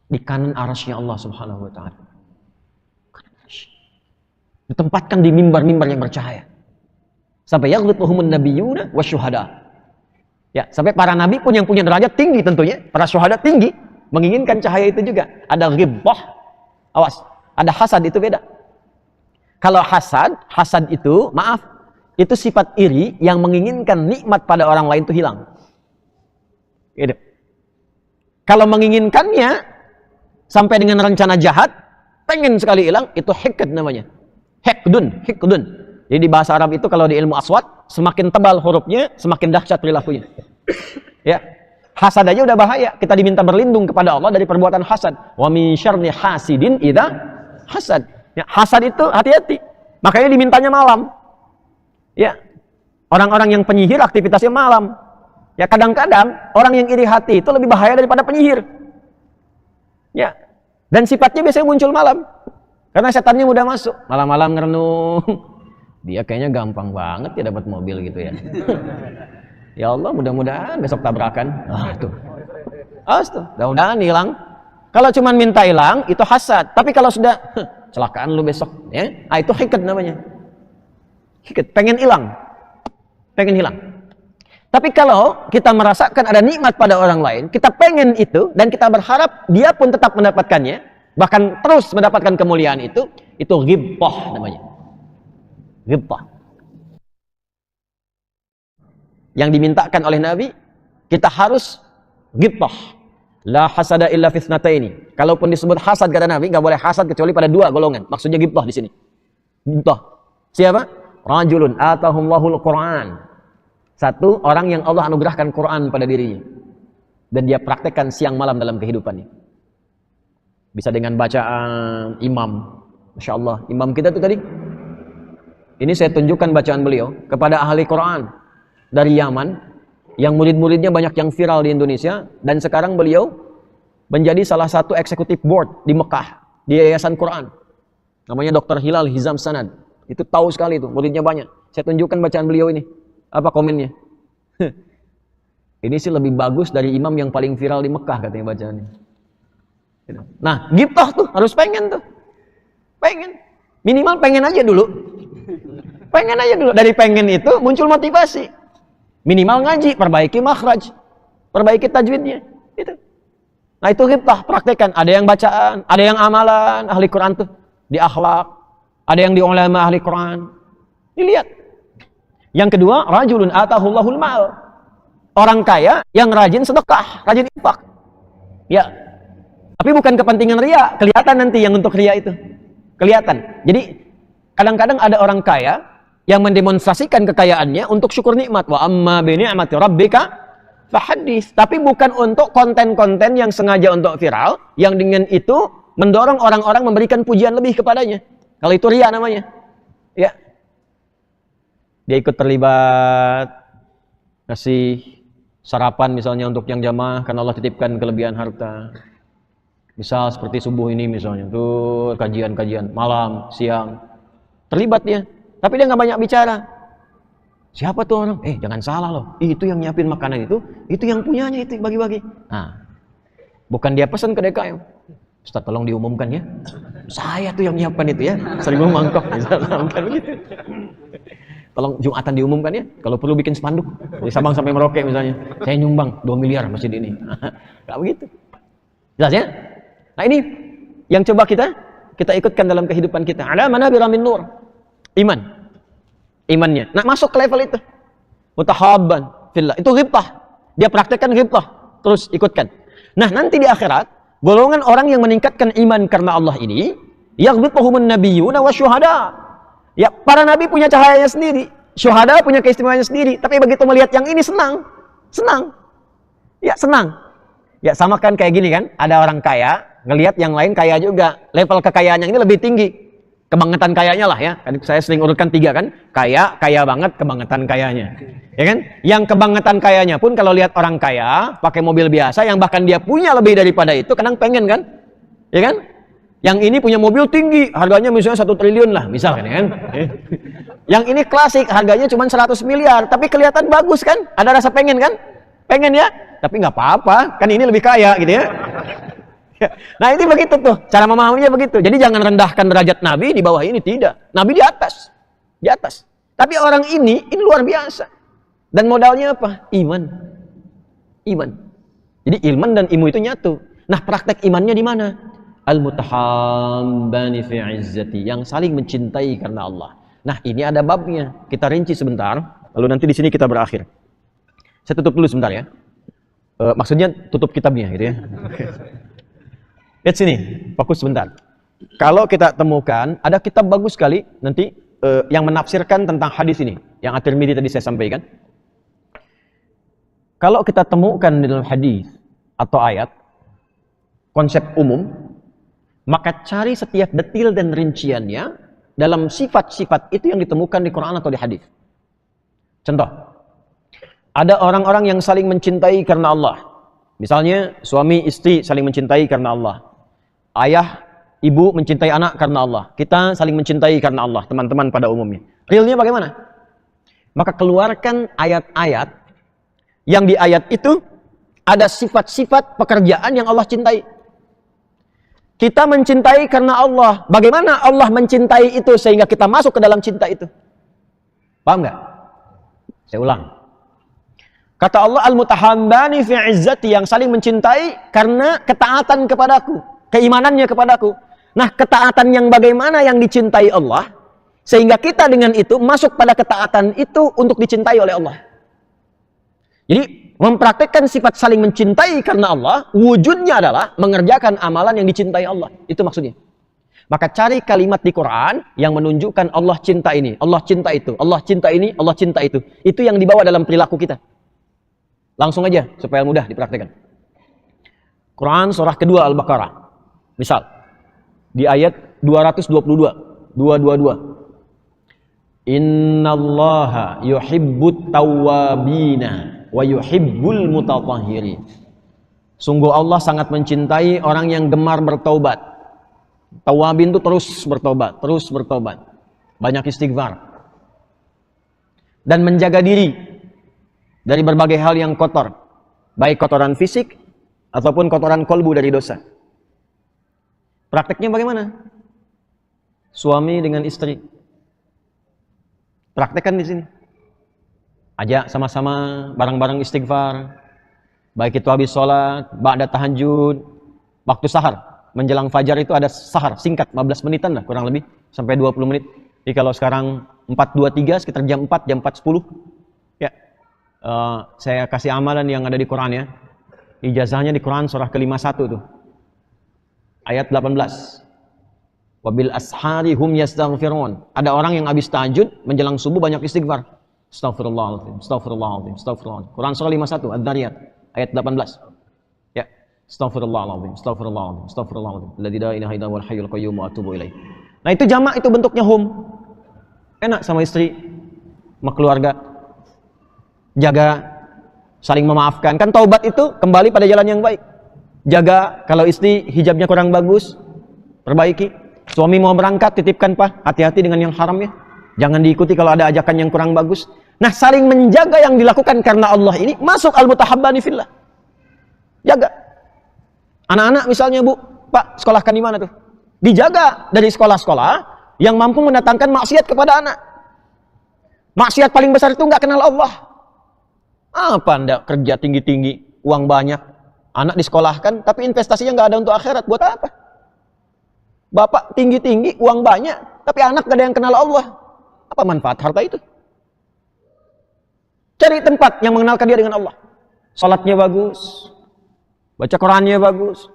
Di kanan arsy-Nya Allah Subhanahu wa taala. Ditempatkan di mimbar-mimbar yang bercahaya. Sampai yaghlibuhumun nabiyyuna wasyuhada. Ya, sampai para nabi pun yang punya derajat tinggi tentunya, para syuhada tinggi, menginginkan cahaya itu juga. Ada ghibah. Awas, ada hasad, itu beda. Kalau hasad itu, maaf, itu sifat iri yang menginginkan nikmat pada orang lain itu hilang. Gitu. Kalau menginginkannya sampai dengan rencana jahat, pengen sekali hilang, itu hikd namanya. Hikdun. Jadi di bahasa Arab itu kalau di ilmu aswad, semakin tebal hurufnya, semakin dahsyat perilakunya. Ya. Hasad aja udah bahaya. Kita diminta berlindung kepada Allah dari perbuatan hasad. Wa min syarri hasidin idza hasad. Ya, hasad itu hati-hati. Makanya dimintanya malam. Ya. Orang-orang yang penyihir aktivitasnya malam. Ya, kadang-kadang orang yang iri hati itu lebih bahaya daripada penyihir. Ya. Dan sifatnya biasanya muncul malam. Karena setannya mudah masuk. Malam-malam ngerenung. Dia kayaknya gampang banget ya dapat mobil gitu ya. Ya Allah, mudah-mudahan besok tabrakan. Tuh. Mudah-mudahan hilang. Kalau cuma minta hilang, itu hasad. Tapi kalau sudah, celakaan lu besok. Ya, itu hikd namanya. Hikd, pengen hilang. Tapi kalau kita merasakan ada nikmat pada orang lain, kita pengen itu, dan kita berharap dia pun tetap mendapatkannya, bahkan terus mendapatkan kemuliaan itu ghibah namanya. Ghibah. Yang dimintakan oleh Nabi, kita harus ghibah. La hasada illa fitnataini. Kalaupun disebut hasad kata Nabi, nggak boleh hasad kecuali pada 2 golongan. Maksudnya ghibah di sini. Ghibah. Siapa? Rajulun atahumllahul Qur'an. Satu orang yang Allah anugerahkan Quran pada dirinya dan dia praktekkan siang malam dalam kehidupannya. Bisa dengan bacaan imam. Masya Allah, imam kita tuh tadi. Ini saya tunjukkan bacaan beliau kepada ahli Quran dari Yaman, yang murid-muridnya banyak yang viral di Indonesia, dan sekarang beliau menjadi salah satu eksekutif board di Mekah, di Yayasan Quran. Namanya Dr. Hilal Hizam Sanad. Itu tahu sekali itu, muridnya banyak. Saya tunjukkan bacaan beliau ini. Apa komennya? Ini sih lebih bagus dari imam yang paling viral di Mekah katanya bacaannya. Nah, ghibah tuh harus pengen tuh. Pengen. Minimal pengen aja dulu. Pengen aja dulu. Dari pengen itu muncul motivasi. Minimal ngaji, perbaiki makhraj, perbaiki tajwidnya. Itu. Nah, itu ghibah, praktekan. Ada yang bacaan, ada yang amalan ahli Quran tuh di akhlak, ada yang di ulama ahli Quran. Dilihat. Yang kedua, rajulun atahullahul mal. Orang kaya yang rajin sedekah, rajin infak. Ya. Tapi bukan kepentingan ria, kelihatan nanti yang untuk ria itu. Kelihatan. Jadi kadang-kadang ada orang kaya yang mendemonstrasikan kekayaannya untuk syukur nikmat. Wa amma bi ni'mati rabbika fahaddits. Tapi bukan untuk konten-konten yang sengaja untuk viral, yang dengan itu mendorong orang-orang memberikan pujian lebih kepadanya. Kalau itu ria namanya. Ya. Dia ikut terlibat ngasih sarapan misalnya untuk yang jamaah karena Allah titipkan kelebihan harta. Misal seperti subuh ini misalnya, tuh kajian-kajian malam, siang, terlibat dia. Tapi dia nggak banyak bicara. Siapa tuh orang? Jangan salah loh. Itu yang nyiapin makanan itu yang punyanya itu bagi-bagi. Nah, bukan dia pesan ke DKM. Ustaz tolong diumumkan ya. Saya tuh yang nyiapkan itu ya. Seribu mangkok misalnya, bukan begitu. Tolong Jumatan diumumkan ya. Kalau perlu bikin spanduk dari Sabang sampai Merauke misalnya. Saya nyumbang 2 miliar masjid ini. Nggak begitu. Jelas ya? Nah ini yang coba kita ikutkan dalam kehidupan kita. Ala manabira min nur. Imannya. Nah masuk ke level itu. Mutahabban fillah. Itu ghibtah. Dia praktekkan ghibtah. Terus ikutkan. Nah nanti di akhirat, golongan orang yang meningkatkan iman karena Allah ini, yaghbituhumun nabiyyuna wasyuhada. Ya, para nabi punya cahayanya sendiri. Syuhada punya keistimewaannya sendiri. Tapi begitu melihat yang ini senang. Ya senang. Ya sama kan kayak gini kan. Ada orang kaya, ngelihat yang lain kaya juga. Level kekayaannya ini lebih tinggi. Kebangetan kayanya lah ya. Saya sering urutkan 3 kan. Kaya banget kebangetan kayanya. Ya kan? Yang kebangetan kayanya pun kalau lihat orang kaya pakai mobil biasa yang bahkan dia punya lebih daripada itu, kadang pengen kan? Ya kan? Yang ini punya mobil tinggi, harganya misalnya 1 triliun lah, misalkan ya kan? Yang ini klasik, harganya cuma 100 miliar, tapi kelihatan bagus kan? Ada rasa pengen kan? Pengen ya? Tapi nggak apa-apa, kan ini lebih kaya gitu ya. Nah ini begitu tuh, cara memahaminya begitu. Jadi jangan rendahkan derajat Nabi di bawah ini, tidak. Nabi di atas. Tapi orang ini luar biasa. Dan modalnya apa? Iman. Jadi ilman dan ilmu itu nyatu. Nah praktek imannya di mana? Al-mutahabbani fi izzati, yang saling mencintai karena Allah. Nah ini ada babnya. Kita rinci sebentar, lalu nanti di sini kita berakhir. Saya tutup dulu sebentar ya. Maksudnya tutup kitabnya gitu ya. Lihat sini, fokus sebentar. Kalau kita temukan, ada kitab bagus sekali nanti yang menafsirkan tentang hadis ini, yang At-Tirmidzi tadi saya sampaikan. Kalau kita temukan di dalam hadis atau ayat, konsep umum, maka cari setiap detil dan rinciannya dalam sifat-sifat itu yang ditemukan di Quran atau di hadis. Contoh, ada orang-orang yang saling mencintai karena Allah. Misalnya, suami istri saling mencintai karena Allah. Ayah, ibu mencintai anak karena Allah. Kita saling mencintai karena Allah, teman-teman pada umumnya. Realnya bagaimana? Maka keluarkan ayat-ayat yang di ayat itu ada sifat-sifat pekerjaan yang Allah cintai. Kita mencintai karena Allah. Bagaimana Allah mencintai itu sehingga kita masuk ke dalam cinta itu? Paham nggak? Saya ulang. Kata Allah, al-mutahabbani fi izzati, yang saling mencintai karena ketaatan kepadaku, keimanannya kepadaku. Nah, ketaatan yang bagaimana yang dicintai Allah, sehingga kita dengan itu masuk pada ketaatan itu untuk dicintai oleh Allah. Jadi, mempraktikkan sifat saling mencintai karena Allah, wujudnya adalah mengerjakan amalan yang dicintai Allah. Itu maksudnya. Maka cari kalimat di Quran yang menunjukkan Allah cinta ini, Allah cinta itu, Allah cinta ini, Allah cinta itu. Itu yang dibawa dalam perilaku kita. Langsung aja supaya mudah dipraktikkan. Quran surah kedua Al-Baqarah. Misal di ayat 222, 222. Innallaha yuhibbut tawwabina wa yuhibbul mutatahhirin. Sungguh Allah sangat mencintai orang yang gemar bertaubat. Tawwabin itu terus bertobat. Banyak istighfar. Dan menjaga diri dari berbagai hal yang kotor, baik kotoran fisik ataupun kotoran kolbu dari dosa. Prakteknya bagaimana? Suami dengan istri. Praktekkan di sini. Ajak sama-sama bareng-bareng istighfar. Baik itu habis sholat, ba'da tahajud, waktu sahar, menjelang fajar itu ada sahar singkat 15 menitan lah kurang lebih sampai 20 menit. Jadi kalau sekarang 4.23 sekitar jam 4, jam 4.10 ya. Saya kasih amalan yang ada di Quran ya. Ijazahnya di Quran surah ke-51 tuh. ayat 18. Wabil ashari hum yastaghfirun. Ada orang yang habis tahajud menjelang subuh banyak istighfar. Astaghfirullahaladzim, astaghfirullahaladzim, astaghfirullahaladzim. Quran surah 51 Ad-Dariyat ayat 18. Ya, astaghfirullahaladzim, astaghfirullahaladzim, astaghfirullahaladzim. Alladzi la ilaha illa huwal hayyul qayyum wa atubu ilaih. Nah, itu jamak, itu bentuknya hum. Enak sama istri, sama keluarga. Jaga, saling memaafkan. Kan taubat itu kembali pada jalan yang baik. Jaga, kalau istri hijabnya kurang bagus, perbaiki. Suami mau berangkat, titipkan Pak, hati-hati dengan yang haram ya. Jangan diikuti kalau ada ajakan yang kurang bagus. Nah, saling menjaga yang dilakukan karena Allah ini masuk al-mutahabbani fillah. Jaga. Anak-anak misalnya, Bu, Pak, sekolahkan di mana tuh? Dijaga dari sekolah-sekolah yang mampu mendatangkan maksiat kepada anak. Maksiat paling besar itu nggak kenal Allah. Apa Anda kerja tinggi-tinggi, uang banyak, anak disekolahkan, tapi investasinya nggak ada untuk akhirat, buat apa? Bapak tinggi-tinggi, uang banyak, tapi anak nggak ada yang kenal Allah. Apa manfaat harta itu? Cari tempat yang mengenalkan dia dengan Allah. Salatnya bagus, baca Qurannya bagus.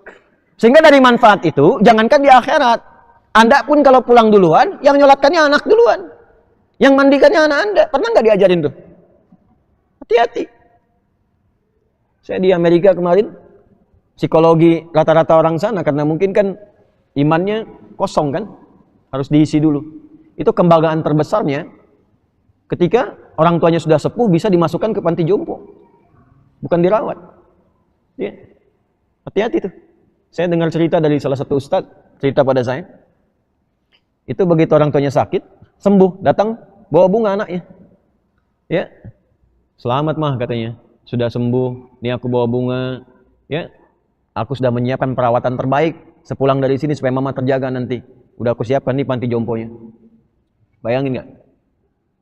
Sehingga dari manfaat itu, jangankan di akhirat, Anda pun kalau pulang duluan, yang nyolatkannya anak duluan. Yang mandikannya anak Anda. Pernah nggak diajarin tuh? Hati-hati. Saya di Amerika kemarin, psikologi rata-rata orang sana, karena mungkin kan imannya kosong kan, harus diisi dulu. Itu kebanggaan terbesarnya ketika orang tuanya sudah sepuh bisa dimasukkan ke panti jompo, bukan dirawat. Ya. Hati-hati tuh. Saya dengar cerita dari salah satu ustadz, cerita pada saya. Itu begitu orang tuanya sakit, sembuh, datang bawa bunga anaknya. Ya. Selamat mah katanya, sudah sembuh, ini aku bawa bunga. Ya. Aku sudah menyiapkan perawatan terbaik sepulang dari sini supaya mama terjaga nanti. Udah aku siapkan nih panti jomponya. Bayangin nggak?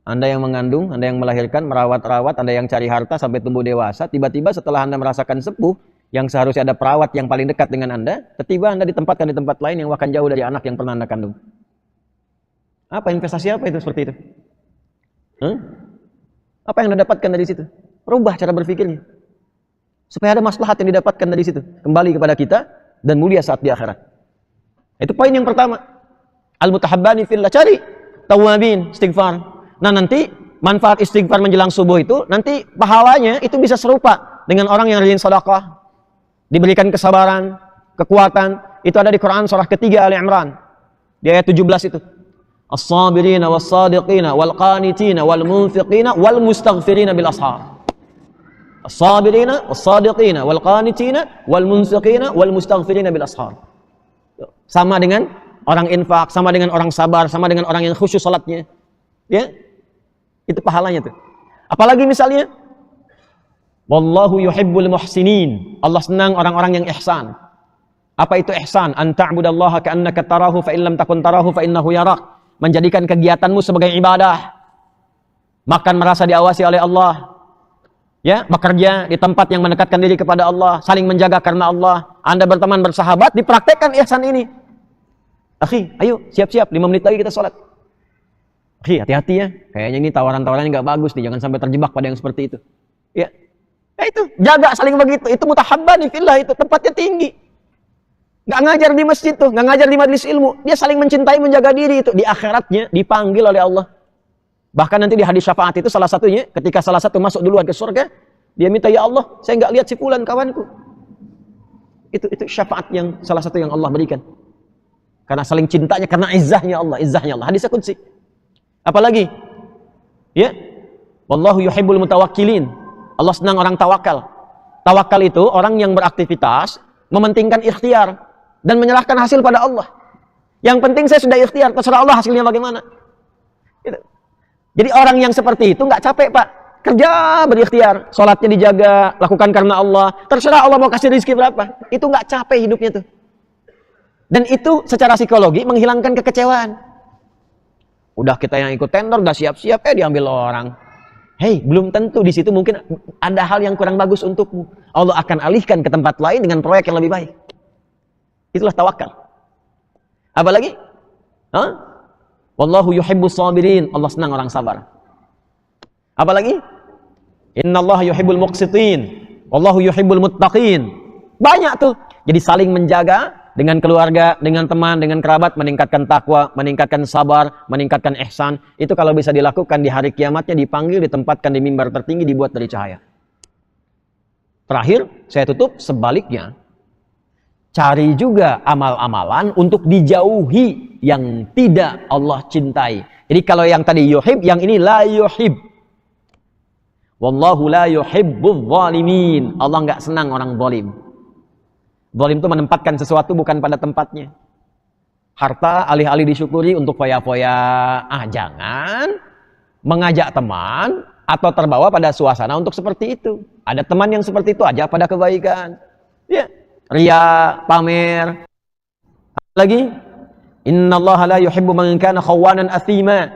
Anda yang mengandung, Anda yang melahirkan, merawat-rawat, Anda yang cari harta sampai tumbuh dewasa, tiba-tiba setelah Anda merasakan sepuh, yang seharusnya ada perawat yang paling dekat dengan Anda, tiba-tiba Anda ditempatkan di tempat lain yang bahkan jauh dari anak yang pernah Anda kandung. Apa investasi apa itu seperti itu? Apa yang Anda dapatkan dari situ? Rubah cara berpikirnya. Supaya ada maslahat yang didapatkan dari situ. Kembali kepada kita dan mulia saat di akhirat. Itu poin yang pertama. Al-mutahabbani fillah, cari tawabin, istighfar. Nah, nanti manfaat istighfar menjelang subuh itu, nanti pahalanya itu bisa serupa dengan orang yang rajin sedekah, diberikan kesabaran, kekuatan. Itu ada di Quran surah ketiga Ali Imran. Di ayat 17 itu. As-sabirina was-sadiqina wal-qanitina wal-munfiqina wal-mustaghfirina bil ashar. As-sabirina was-sadiqina wal-qanitina wal-munfiqina wal-mustaghfirina bil ashar. Sama dengan orang infak, sama dengan orang sabar, sama dengan orang yang khusyuk salatnya. Ya. Itu pahalanya tuh. Apalagi misalnya wallahu yuhibbul muhsinin. Allah senang orang-orang yang ihsan. Apa itu ihsan? An ta'budallaha ka'annaka tarahu fa in lam takun tarahu fa innahu yarak. Menjadikan kegiatanmu sebagai ibadah. Makan merasa diawasi oleh Allah. Ya, bekerja di tempat yang mendekatkan diri kepada Allah, saling menjaga karena Allah. Anda berteman bersahabat, dipraktekkan ihsan ini. Akhi, ayo siap-siap 5 menit lagi kita sholat. Akhi, hati-hati ya. Kayaknya ini tawaran-tawarannya nggak bagus nih, jangan sampai terjebak pada yang seperti itu. Ya. Nah itu, jaga saling begitu. Itu mutahabbani fillah, itu tempatnya tinggi. Nggak ngajar di masjid tuh, nggak ngajar di majelis ilmu. Dia saling mencintai, menjaga diri itu. Di akhiratnya dipanggil oleh Allah. Bahkan nanti di hadis syafaat itu salah satunya, ketika salah satu masuk duluan ke surga, dia minta, ya Allah, saya nggak lihat si fulan kawanku. Itu syafaat yang salah satu yang Allah berikan. Karena saling cintanya, karena izzahnya Allah, Hadis qudsi. Apalagi? Ya. Wallahu yuhibbul mutawakkilin. Allah senang orang tawakal. Tawakal itu orang yang beraktivitas, mementingkan ikhtiar dan menyerahkan hasil pada Allah. Yang penting saya sudah ikhtiar, terserah Allah hasilnya bagaimana. Gitu. Jadi orang yang seperti itu nggak capek, Pak. Kerja berikhtiar, sholatnya dijaga, lakukan karena Allah. Terserah Allah mau kasih rezeki berapa. Itu nggak capek hidupnya tuh. Dan itu secara psikologi menghilangkan kekecewaan. Udah kita yang ikut tender, udah siap-siap, diambil orang. Hei, belum tentu di situ mungkin ada hal yang kurang bagus untukmu. Allah akan alihkan ke tempat lain dengan proyek yang lebih baik. Itulah tawakal. Apa lagi? Wallahu yuhibbus sabirin. Allah senang orang sabar. Apa lagi? Innallaha yuhibbul muqsitin. Wallahu yuhibbul muttaqin. Banyak tuh. Jadi saling menjaga, dengan keluarga, dengan teman, dengan kerabat, meningkatkan takwa, meningkatkan sabar, meningkatkan ihsan. Itu kalau bisa dilakukan di hari kiamatnya, dipanggil, ditempatkan di mimbar tertinggi, dibuat dari cahaya. Terakhir, saya tutup, sebaliknya. Cari juga amal-amalan untuk dijauhi yang tidak Allah cintai. Jadi kalau yang tadi yuhib, yang ini la yuhib. Wallahu la yuhibbul zalimin. Allah nggak senang orang zalim. Zalim itu menempatkan sesuatu bukan pada tempatnya. Harta alih-alih disyukuri untuk foya-foya. Jangan mengajak teman atau terbawa pada suasana untuk seperti itu. Ada teman yang seperti itu aja pada kebaikan. Ya, ria, pamer. Lagi, innallaha la yuhibbu man kana khawanan athima.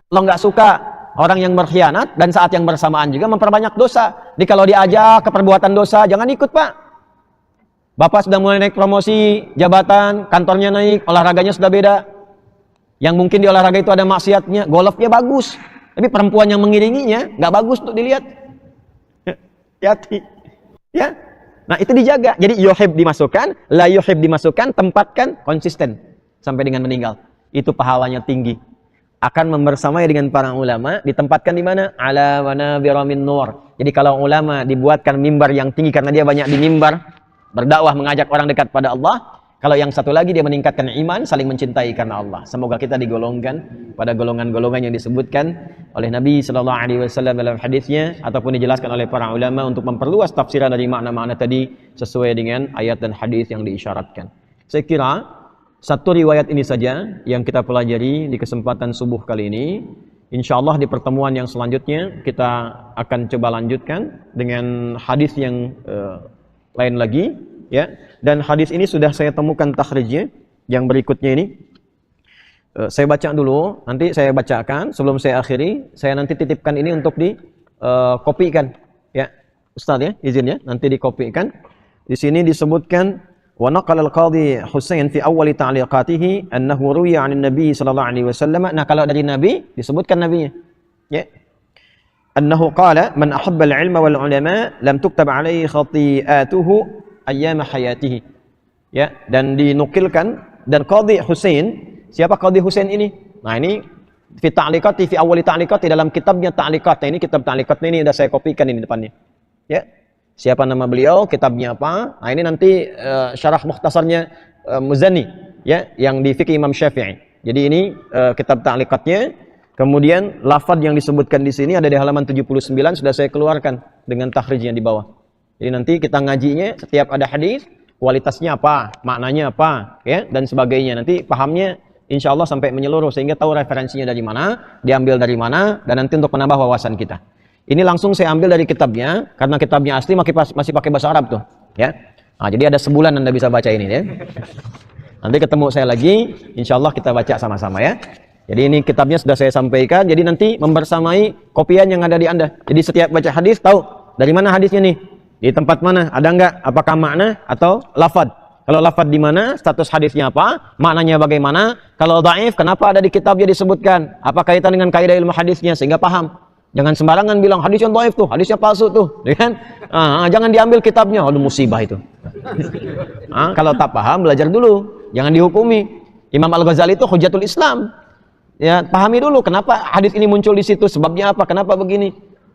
Allah nggak suka orang yang berkhianat dan saat yang bersamaan juga memperbanyak dosa. Jadi kalau diajak ke perbuatan dosa, jangan ikut, Pak. Bapak sudah mulai naik promosi, jabatan, kantornya naik, olahraganya sudah beda. Yang mungkin di olahraga itu ada maksiatnya, golfnya bagus. Tapi perempuan yang mengiringinya nggak bagus untuk dilihat. Hati-hati. Ya. Nah, itu dijaga. Jadi yuhib dimasukkan, la yuhib dimasukkan, tempatkan konsisten sampai dengan meninggal. Itu pahalanya tinggi. Akan membersamai dengan para ulama, ditempatkan di mana? Ala manabira min nur. Jadi kalau ulama dibuatkan mimbar yang tinggi karena dia banyak di mimbar, berdakwah mengajak orang dekat pada Allah. Kalau yang satu lagi dia meningkatkan iman, saling mencintai karena Allah. Semoga kita digolongkan pada golongan-golongan yang disebutkan oleh Nabi sallallahu alaihi wasallam dalam hadisnya ataupun dijelaskan oleh para ulama untuk memperluas tafsiran dari makna-makna tadi sesuai dengan ayat dan hadis yang diisyaratkan. Saya kira satu riwayat ini saja yang kita pelajari di kesempatan subuh kali ini. Insyaallah di pertemuan yang selanjutnya kita akan coba lanjutkan dengan hadis yang lain lagi, ya. Dan hadis ini sudah saya temukan takhrijnya yang berikutnya ini. Saya baca dulu, nanti saya bacakan sebelum saya akhiri. Saya nanti titipkan ini untuk dikopikan, ya, Ustaz, ya, izin ya, nanti dikopikan. Di sini disebutkan wa naqala al-qadhi Husain fi awal ta'liqatihi annahu ruwiya 'an an-nabi sallallahu alaihi wasallam. Nah, kalau dari Nabi disebutkan nabinya, ya. Annahu qala man ahabba al-'ilma wal 'ulama lam tuktab 'alaihi khati'atuhu ayyama hayatihi. Ya, dan dinukilkan dan Qadhi Husain, siapa Qadhi Husain ini? Nah, ini fi ta'liqati fi awal ta'liqati dalam kitabnya ta'liqat. Nah, ini kitab ta'liqat ini sudah saya kopikan ini depannya. Ya. Siapa nama beliau, kitabnya apa? Nah, ini nanti syarah mukhtasarnya Muzani, ya, yang di fikih Imam Syafi'i. Jadi ini kitab ta'liqatnya. Kemudian lafaz yang disebutkan di sini ada di halaman 79 sudah saya keluarkan dengan takhrijnya di bawah. Jadi nanti kita ngajinya setiap ada hadis, kualitasnya apa, maknanya apa, ya, dan sebagainya. Nanti pahamnya insya Allah sampai menyeluruh sehingga tahu referensinya dari mana, diambil dari mana, dan nanti untuk menambah wawasan kita. Ini langsung saya ambil dari kitabnya karena kitabnya asli masih pakai bahasa Arab tuh, ya. Nah, jadi ada sebulan Anda bisa baca ini, ya. Nanti ketemu saya lagi, insya Allah kita baca sama-sama, ya. Jadi ini kitabnya sudah saya sampaikan. Jadi nanti membersamai kopian yang ada di Anda. Jadi setiap baca hadis tahu dari mana hadisnya nih. Di tempat mana? Ada enggak? Apakah makna atau lafad? Kalau lafad di mana? Status hadisnya apa? Maknanya bagaimana? Kalau dhaif, kenapa ada di kitabnya disebutkan? Apa kaitan dengan kaidah ilmu hadisnya sehingga paham? Jangan sembarangan bilang hadis yang dhaif tuh, hadisnya palsu tuh, ya kan? Jangan diambil kitabnya, aduh musibah itu. Kalau tak paham belajar dulu, jangan dihukumi. Imam Al-Ghazali itu Hujatul Islam. Ya, pahami dulu kenapa hadis ini muncul di situ, sebabnya apa, kenapa begini.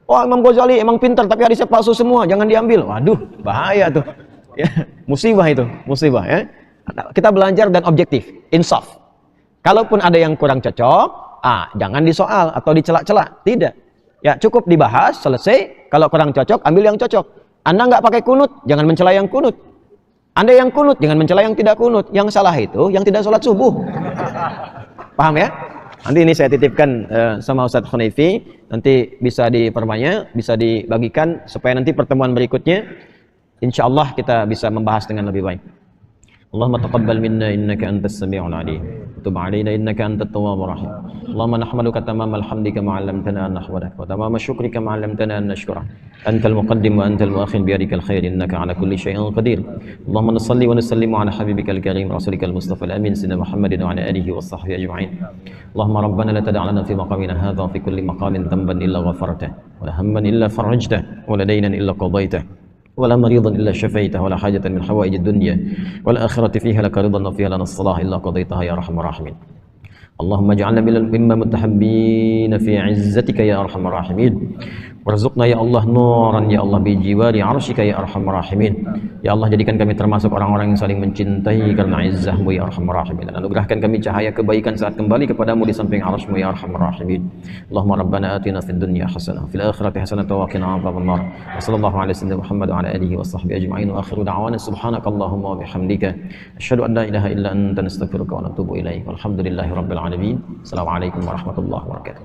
Oh, Imam Ghazali emang pintar tapi hadisnya palsu semua, jangan diambil. Waduh, bahaya tuh. Ya, musibah itu, musibah, ya. Kita belajar dan objektif, insaf. Kalaupun ada yang kurang cocok, jangan disoal atau dicela-cela, tidak. Ya, cukup dibahas, selesai. Kalau kurang cocok, ambil yang cocok. Anda nggak pakai kunut, jangan mencela yang kunut. Anda yang kunut, jangan mencela yang tidak kunut. Yang salah itu yang tidak sholat subuh. Paham, ya? Nanti ini saya titipkan sama Ustadz Khunifi, nanti bisa diperbanyak, bisa dibagikan supaya nanti pertemuan berikutnya insya Allah kita bisa membahas dengan lebih baik. Allahumma taqabbal minna innaka antas sami'ul alim. Tub 'alaina innaka antat tawwabur rahim. Allahumma nahmaduka tamamal hamdika ma 'allamtana an nahmadaka wa tamamal syukrika ma 'allamtana an nashkura. Antal muqaddim wa antal muakhir bi yadikal khair innaka 'ala kulli syai'in qadir. Allahumma salli wa nusallimu 'ala habibikal karim rasulikal mustafa al-amin sayyidina Muhammadin wa 'ala alihi washabbihi ajma'in. Allahumma rabbana la tada' lana fi maqamina hadha wa fi kulli maqamin dhanban illa ghafartah wa la hamman illa farajtah wa la daynan illa qadaytah. ولا مريضا إلا شفيته ولا حاجة من حوائج الدنيا والآخرة فيها لك رضا وفيها لنا الصلاح إلا قضيتها يا أرحم الراحمين. اللهم اجعلنا مما متحبين في عزتك يا أرحم الراحمين. Warzuqna ya Allah nuran ya Allah bijiwari arsyika ya arhamar rahimin. Ya Allah, jadikan kami termasuk orang-orang yang saling mencintai karena izzah-Mu ya arhamar rahimin, dan anugerahkan kami cahaya kebaikan saat kembali kepadamu di samping arsy-Mu ya arhamar rahimin. Allahumma rabbana atina fid dunya hasanah fil akhirati hasanah wa qina adzabannar. Wa sallallahu ala sayyidina Muhammad wa ala alihi wa sahbihi ajma'in wa akhiru da'wana subhanakallahumma wa bihamdika asyhadu an la ilaha illa anta nastaghfiruka wa natubu ilaik. Walhamdulillahi rabbil alamin. Assalamualaikum warahmatullahi wabarakatuh.